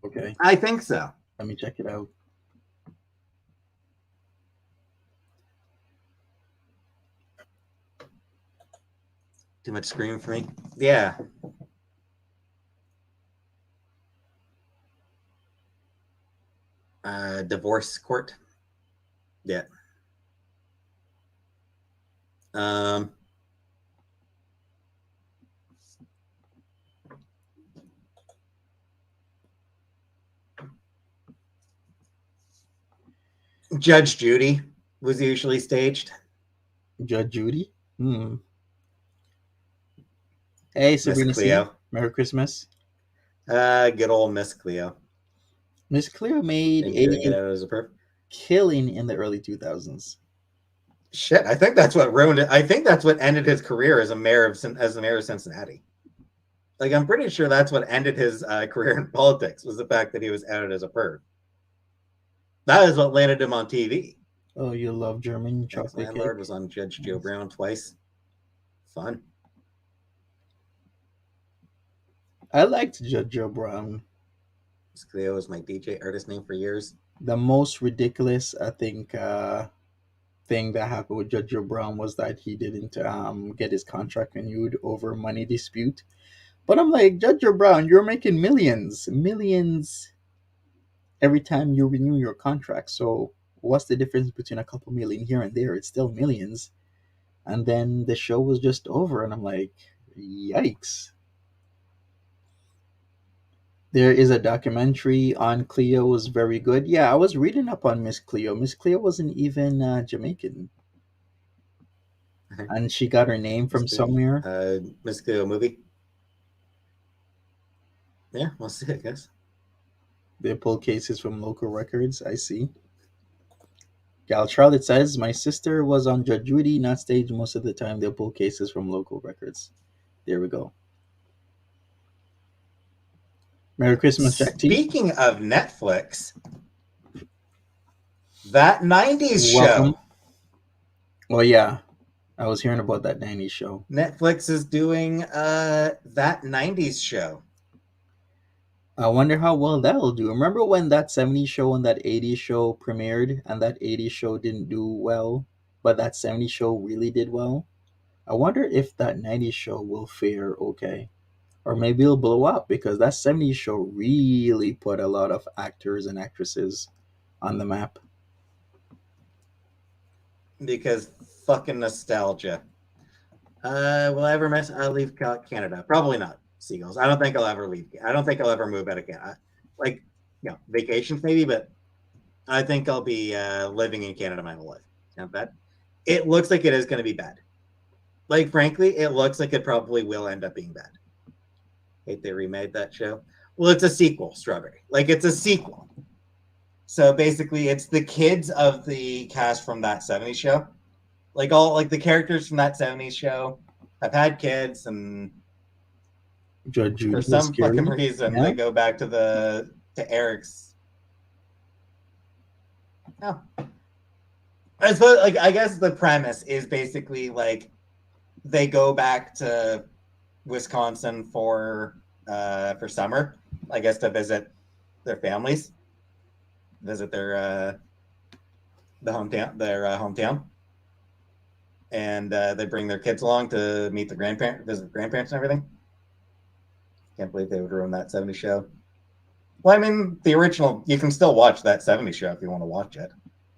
Okay, I think so. let me check it out. Too much screaming for me. Yeah. Divorce court. Yeah. Um. Judge Judy was usually staged. Judge Judy. Hey, Miss Sabrina C. Cleo. Merry Christmas. Good old Miss Cleo. Miss Cleo made Maybe doing it a out as a perf. killing in the early 2000s. Shit, I think that's what ruined it. I think that's what ended his career as the mayor of Cincinnati. Like, I'm pretty sure that's what ended his career in politics was the fact that he was outed as a perv. That is what landed him on TV. Oh, you love German chocolate Ex-landlord cake? was on Judge Joe Brown twice. Fun. I liked Judge Joe Brown. Miss Cleo was my DJ artist name for years. The most ridiculous, I think, thing that happened with Judge Joe Brown was that he didn't get his contract renewed over money dispute. But I'm like, Judge Joe Brown, you're making millions every time you renew your contract. So what's the difference between a couple million here and there? It's still millions. And then the show was just over, and I'm like, yikes. There is a documentary on Cleo, was very good. Yeah, I was reading up on Miss Cleo. Miss Cleo wasn't even Jamaican, and she got her name from somewhere. Miss Cleo movie. Yeah, we'll see, I guess. They pull cases from local records. I see. Gal Charlotte says, my sister was on Judge Judy, not staged most of the time. They'll pull cases from local records. There we go. Merry Christmas, Jack T. Speaking of Netflix, that 90s Welcome. show. Oh, yeah. I was hearing about that 90s show. Netflix is doing that 90s show. I wonder how well that'll do. Remember when that 70s show and that 80s show premiered and that 80s show didn't do well, but that 70s show really did well? I wonder if that 90s show will fare okay. Or maybe it'll blow up because that 70s show really put a lot of actors and actresses on the map. Because fucking nostalgia. Will I ever leave Canada? Probably not. Seagulls. I don't think I'll ever leave. I don't think I'll ever move out of Canada. Like, vacations maybe, but I think I'll be living in Canada my whole life. Not bad. It looks like it is going to be bad. Like, frankly, it looks like it probably will end up being bad. Hate they remade that show. Well, it's a sequel, Strawberry. Like, it's a sequel. So basically, it's the kids of the cast from that 70s show. Like, all like the characters from that 70s show have had kids, and Judge Judy for was some scary. fucking reason, Yeah. they go back to Eric's. No. I suppose, like, I guess the premise is basically like they go back to Wisconsin for summer, I guess, to visit their families, visit their hometown. and they bring their kids along to meet the visit the grandparents and everything. Can't believe they would ruin that 70s show. Well, I mean, the original, you can still watch that 70s show if you want to watch it.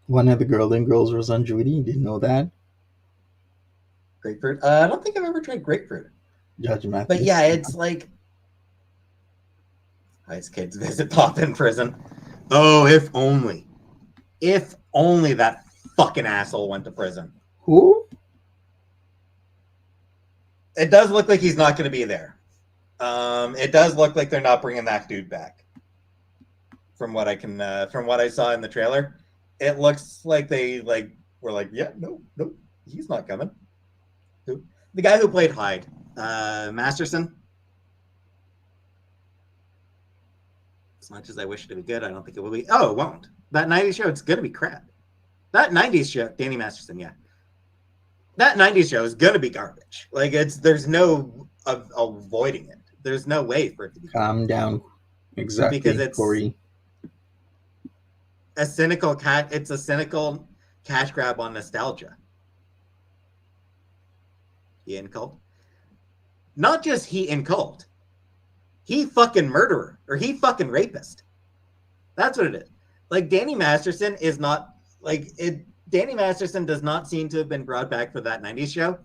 One of the Golden Girls was on Judy. Didn't know that. Grapefruit. I don't think I've ever tried grapefruit. Judge Matthews. But yeah, it's like his kids visit Pop in prison. Oh, if only. If only that fucking asshole went to prison. Who? It does look like he's not going to be there. It does look like they're not bringing that dude back. From what I saw in the trailer, it looks like they were like, yeah, no, he's not coming. The guy who played Hyde, Masterson. As much as I wish it to be good, I don't think it will be. Oh, it won't. That 90s show, it's going to be crap. That 90s show, Danny Masterson, yeah. That 90s show is going to be garbage. Like, there's no avoiding it. There's no way for it to be. Calm down. Exactly, because it's Corey. It's a cynical cash grab on nostalgia. He in cult? Not just he in cult. He fucking murderer, or he fucking rapist. That's what it is. Like, Danny Masterson is not, Danny Masterson does not seem to have been brought back for that 90s show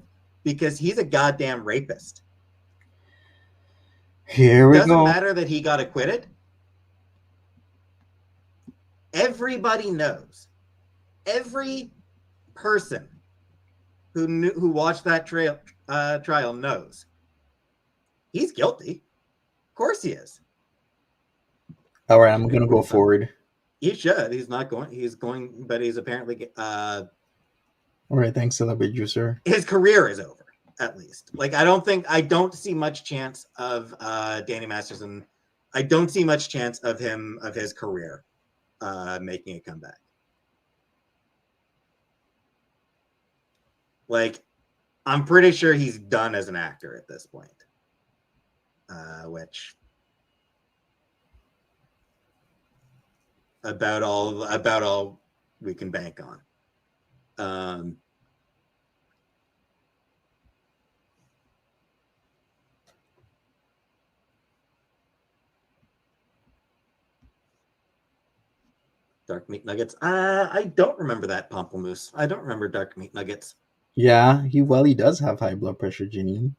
because he's a goddamn rapist. Here we go. Doesn't matter that he got acquitted. Everybody knows. Every person who watched that trial knows. He's guilty. Of course he is. All right, I'm going to go forward. He should. He's not going. He's going, but he's apparently. All right, thanks, celebrate juicer. His career is over, at least. Like, I don't see much chance of Danny Masterson. I don't see much chance of his career making a comeback. Like, I'm pretty sure he's done as an actor at this point. Which about all we can bank on. Dark meat nuggets. I don't remember that Pomplamoose. I don't remember dark meat nuggets. Yeah, he does have high blood pressure, Janine.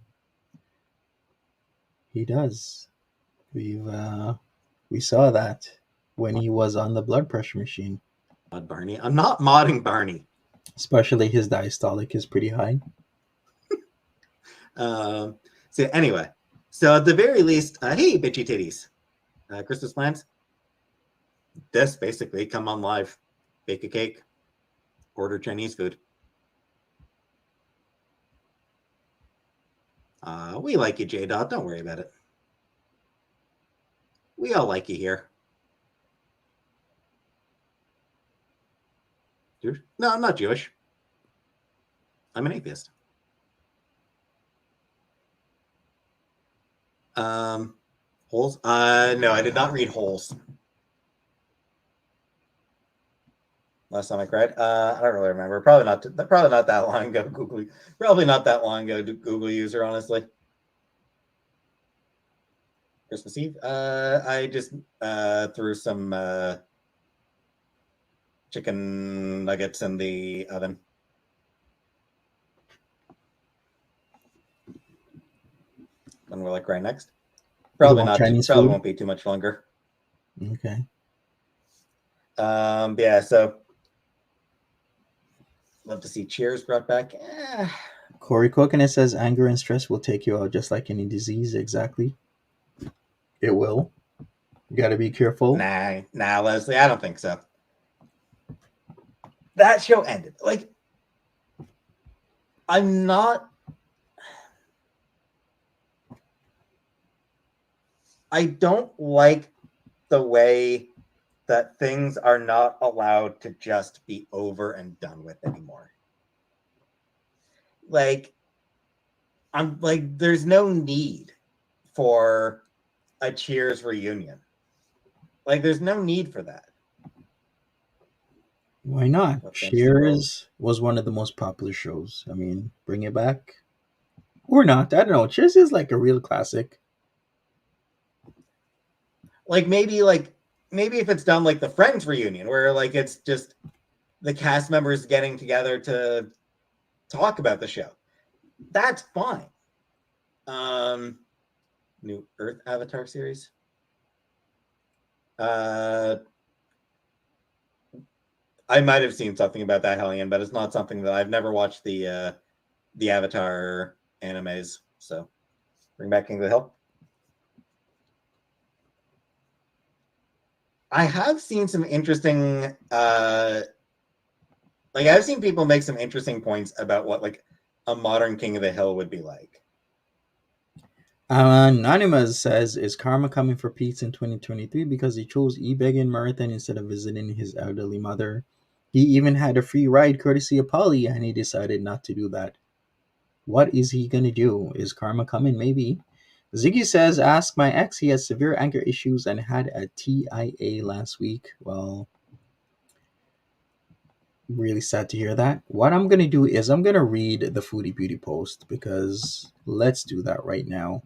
He does. We saw that when he was on the blood pressure machine. Mod Barney. I'm not modding Barney. Especially his diastolic is pretty high. So anyway, so at the very least, hey, bitchy titties. Christmas plans? This basically, come on live, bake a cake, order Chinese food. We like you, J-Dot. Don't worry about it. We all like you here. Jewish? No, I'm not Jewish. I'm an atheist. Holes? No, I did not read Holes. Last time I cried, I don't really remember. Probably not that long ago. Probably not that long ago. Google user, honestly. Christmas Eve. I just threw some chicken nuggets in the oven. When we're like right next. Probably not. Probably won't be too much longer. Okay. Yeah. So. Love to see Cheers brought back. Corey Coconut says anger and stress will take you out just like any disease. Exactly. It will. You got to be careful. Nah, Leslie. I don't think so. That show ended. Like, I don't like the way that things are not allowed to just be over and done with anymore. Like, I'm like, there's no need for a Cheers reunion. Like, there's no need for that. Why not? of fantasy world. Cheers was one of the most popular shows. I mean, bring it back or not? I don't know. Cheers is like a real classic. Maybe if it's done like the Friends reunion, where like it's just the cast members getting together to talk about the show. That's fine. New Earth Avatar series. I might have seen something about that, Hellion, but it's not something that I've never watched the Avatar animes. So bring back King of the Hill. I have seen some interesting I've seen people make some interesting points about what like a modern King of the Hill would be like. Anonymous says, "Is karma coming for Peetz in 2023 because he chose e-begging marathon instead of visiting his elderly mother? He even had a free ride courtesy of Paulie, and he decided not to do that. What is he gonna do? Is karma coming? Maybe." Ziggy says, "Ask my ex. He has severe anger issues and had a TIA last week." Well, really sad to hear that. What I'm gonna do is I'm gonna read the Foodie Beauty post because let's do that right now.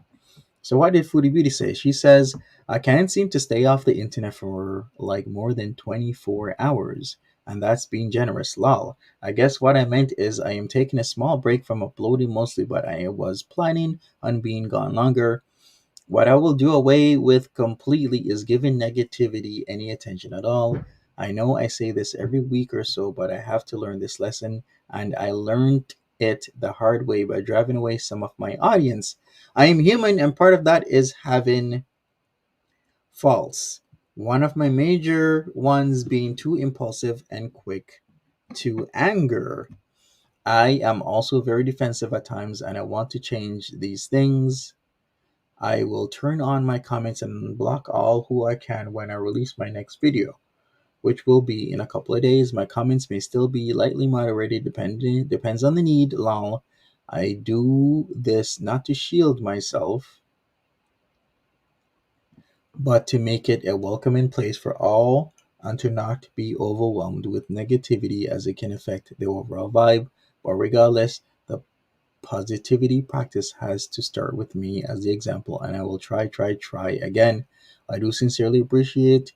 So what did Foodie Beauty say? She says, "I can't seem to stay off the internet for like more than 24 hours. And that's being generous. Lol. I guess what I meant is I am taking a small break from uploading mostly, but I was planning on being gone longer. What I will do away with completely is giving negativity any attention at all. I know I say this every week or so, but I have to learn this lesson, and I learned it the hard way by driving away some of my audience. I am human, and part of that is having faults. One of my major ones being too impulsive and quick to anger. I am also very defensive at times, and I want to change these things. I will turn on my comments and block all who I can when I release my next video, which will be in a couple of days. My comments may still be lightly moderated depends on the need. Lol. I do this not to shield myself, but to make it a welcoming place for all and to not be overwhelmed with negativity as it can affect the overall vibe. But regardless, the positivity practice has to start with me as the example, and I will try again. I do sincerely appreciate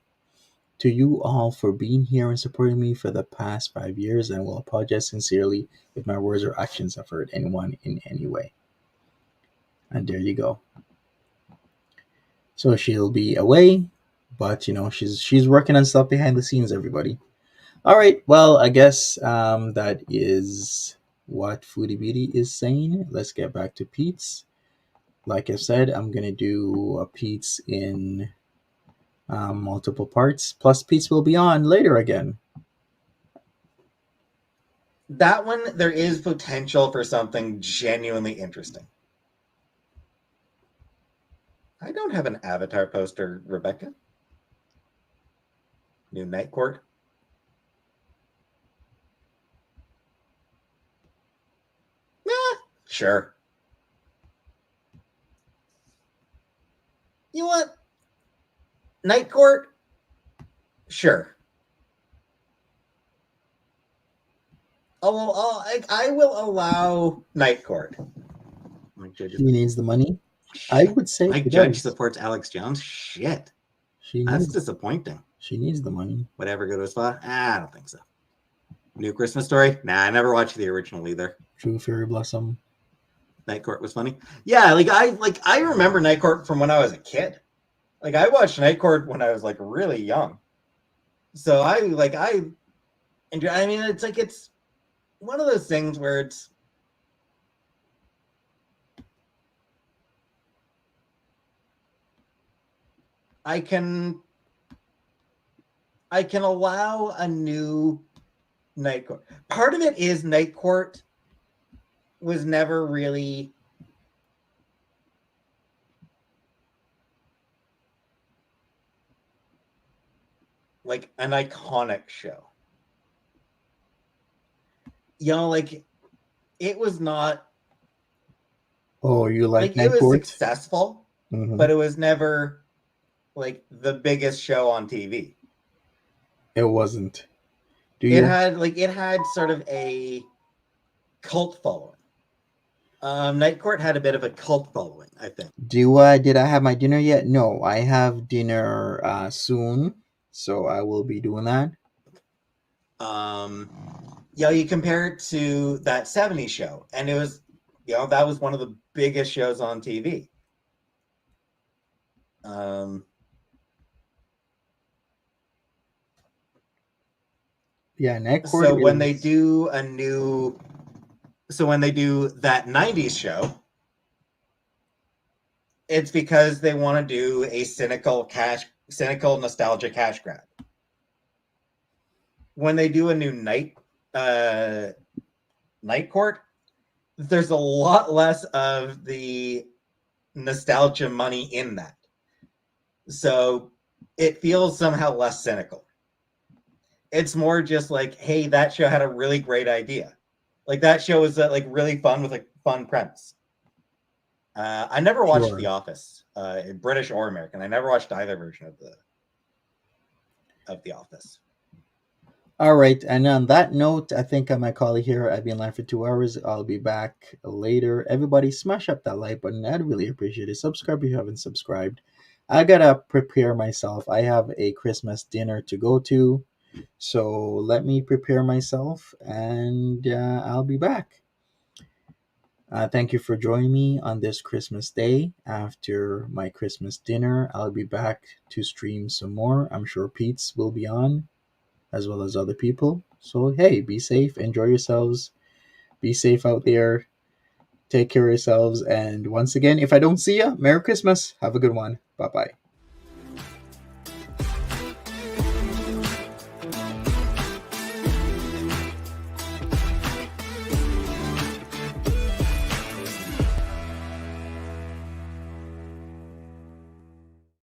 to you all for being here and supporting me for the past 5 years, and will apologize sincerely if my words or actions have hurt anyone in any way. And there you go. So she'll be away, but she's working on stuff behind the scenes. Everybody. All right. Well, I guess that is what Foodie Beauty is saying. Let's get back to Pete's. Like I said, I'm gonna do a Pete's in multiple parts. Plus, Pete's will be on later again. That one, there is potential for something genuinely interesting. I don't have an Avatar poster, Rebecca. New Night Court. Sure. You know what? Night Court? Sure. I will allow Night Court. She needs the money. I would say Mike she Judge does. supports Alex Jones? Shit. She That's needs. disappointing. She needs the money. Whatever, go to a spot? I don't think so. New Christmas Story? Nah, I never watched the original either. True Fairy Blossom. Night Court was funny. Yeah, I remember Night Court from when I was a kid. Like I watched Night Court when I was like really young. So I enjoy. I mean, it's one of those things where it's I can allow a new Night Court. Part of it is Night Court was never really like an iconic show. Like it was not. Oh, you like It Night was Court? successful, Mm-hmm. but it was never like the biggest show on TV. It wasn't. Do It you? had it had sort of a cult following. Night Court had a bit of a cult following, I think. Did I have my dinner yet? No, I have dinner soon, so I will be doing that. Um, you compare it to that '70s show, and it was, that was one of the biggest shows on TV. Um, Yeah, Night Court so when they is. do a new, so when they do that '90s show, it's because they want to do a cynical nostalgia cash grab. When they do a new Night Court, there's a lot less of the nostalgia money in that. So it feels somehow less cynical. It's more just like, hey, that show had a really great idea. Like that show was really fun with a fun premise. I never watched The Sure. Office, British or American. I never watched either version of The Office. All right, and on that note, I think I might call it here. I've been live for 2 hours. I'll be back later. Everybody, smash up that like button. I'd really appreciate it. Subscribe if you haven't subscribed. I gotta prepare myself. I have a Christmas dinner to go to, so let me prepare myself, and I'll be back. Thank you for joining me on this Christmas day. After my Christmas dinner, I'll be back to stream some more. I'm sure Peetz will be on, as well as other people. So, hey, be safe, enjoy yourselves, be safe out there, take care of yourselves. And once again, if I don't see you, Merry Christmas. Have a good one. Bye bye.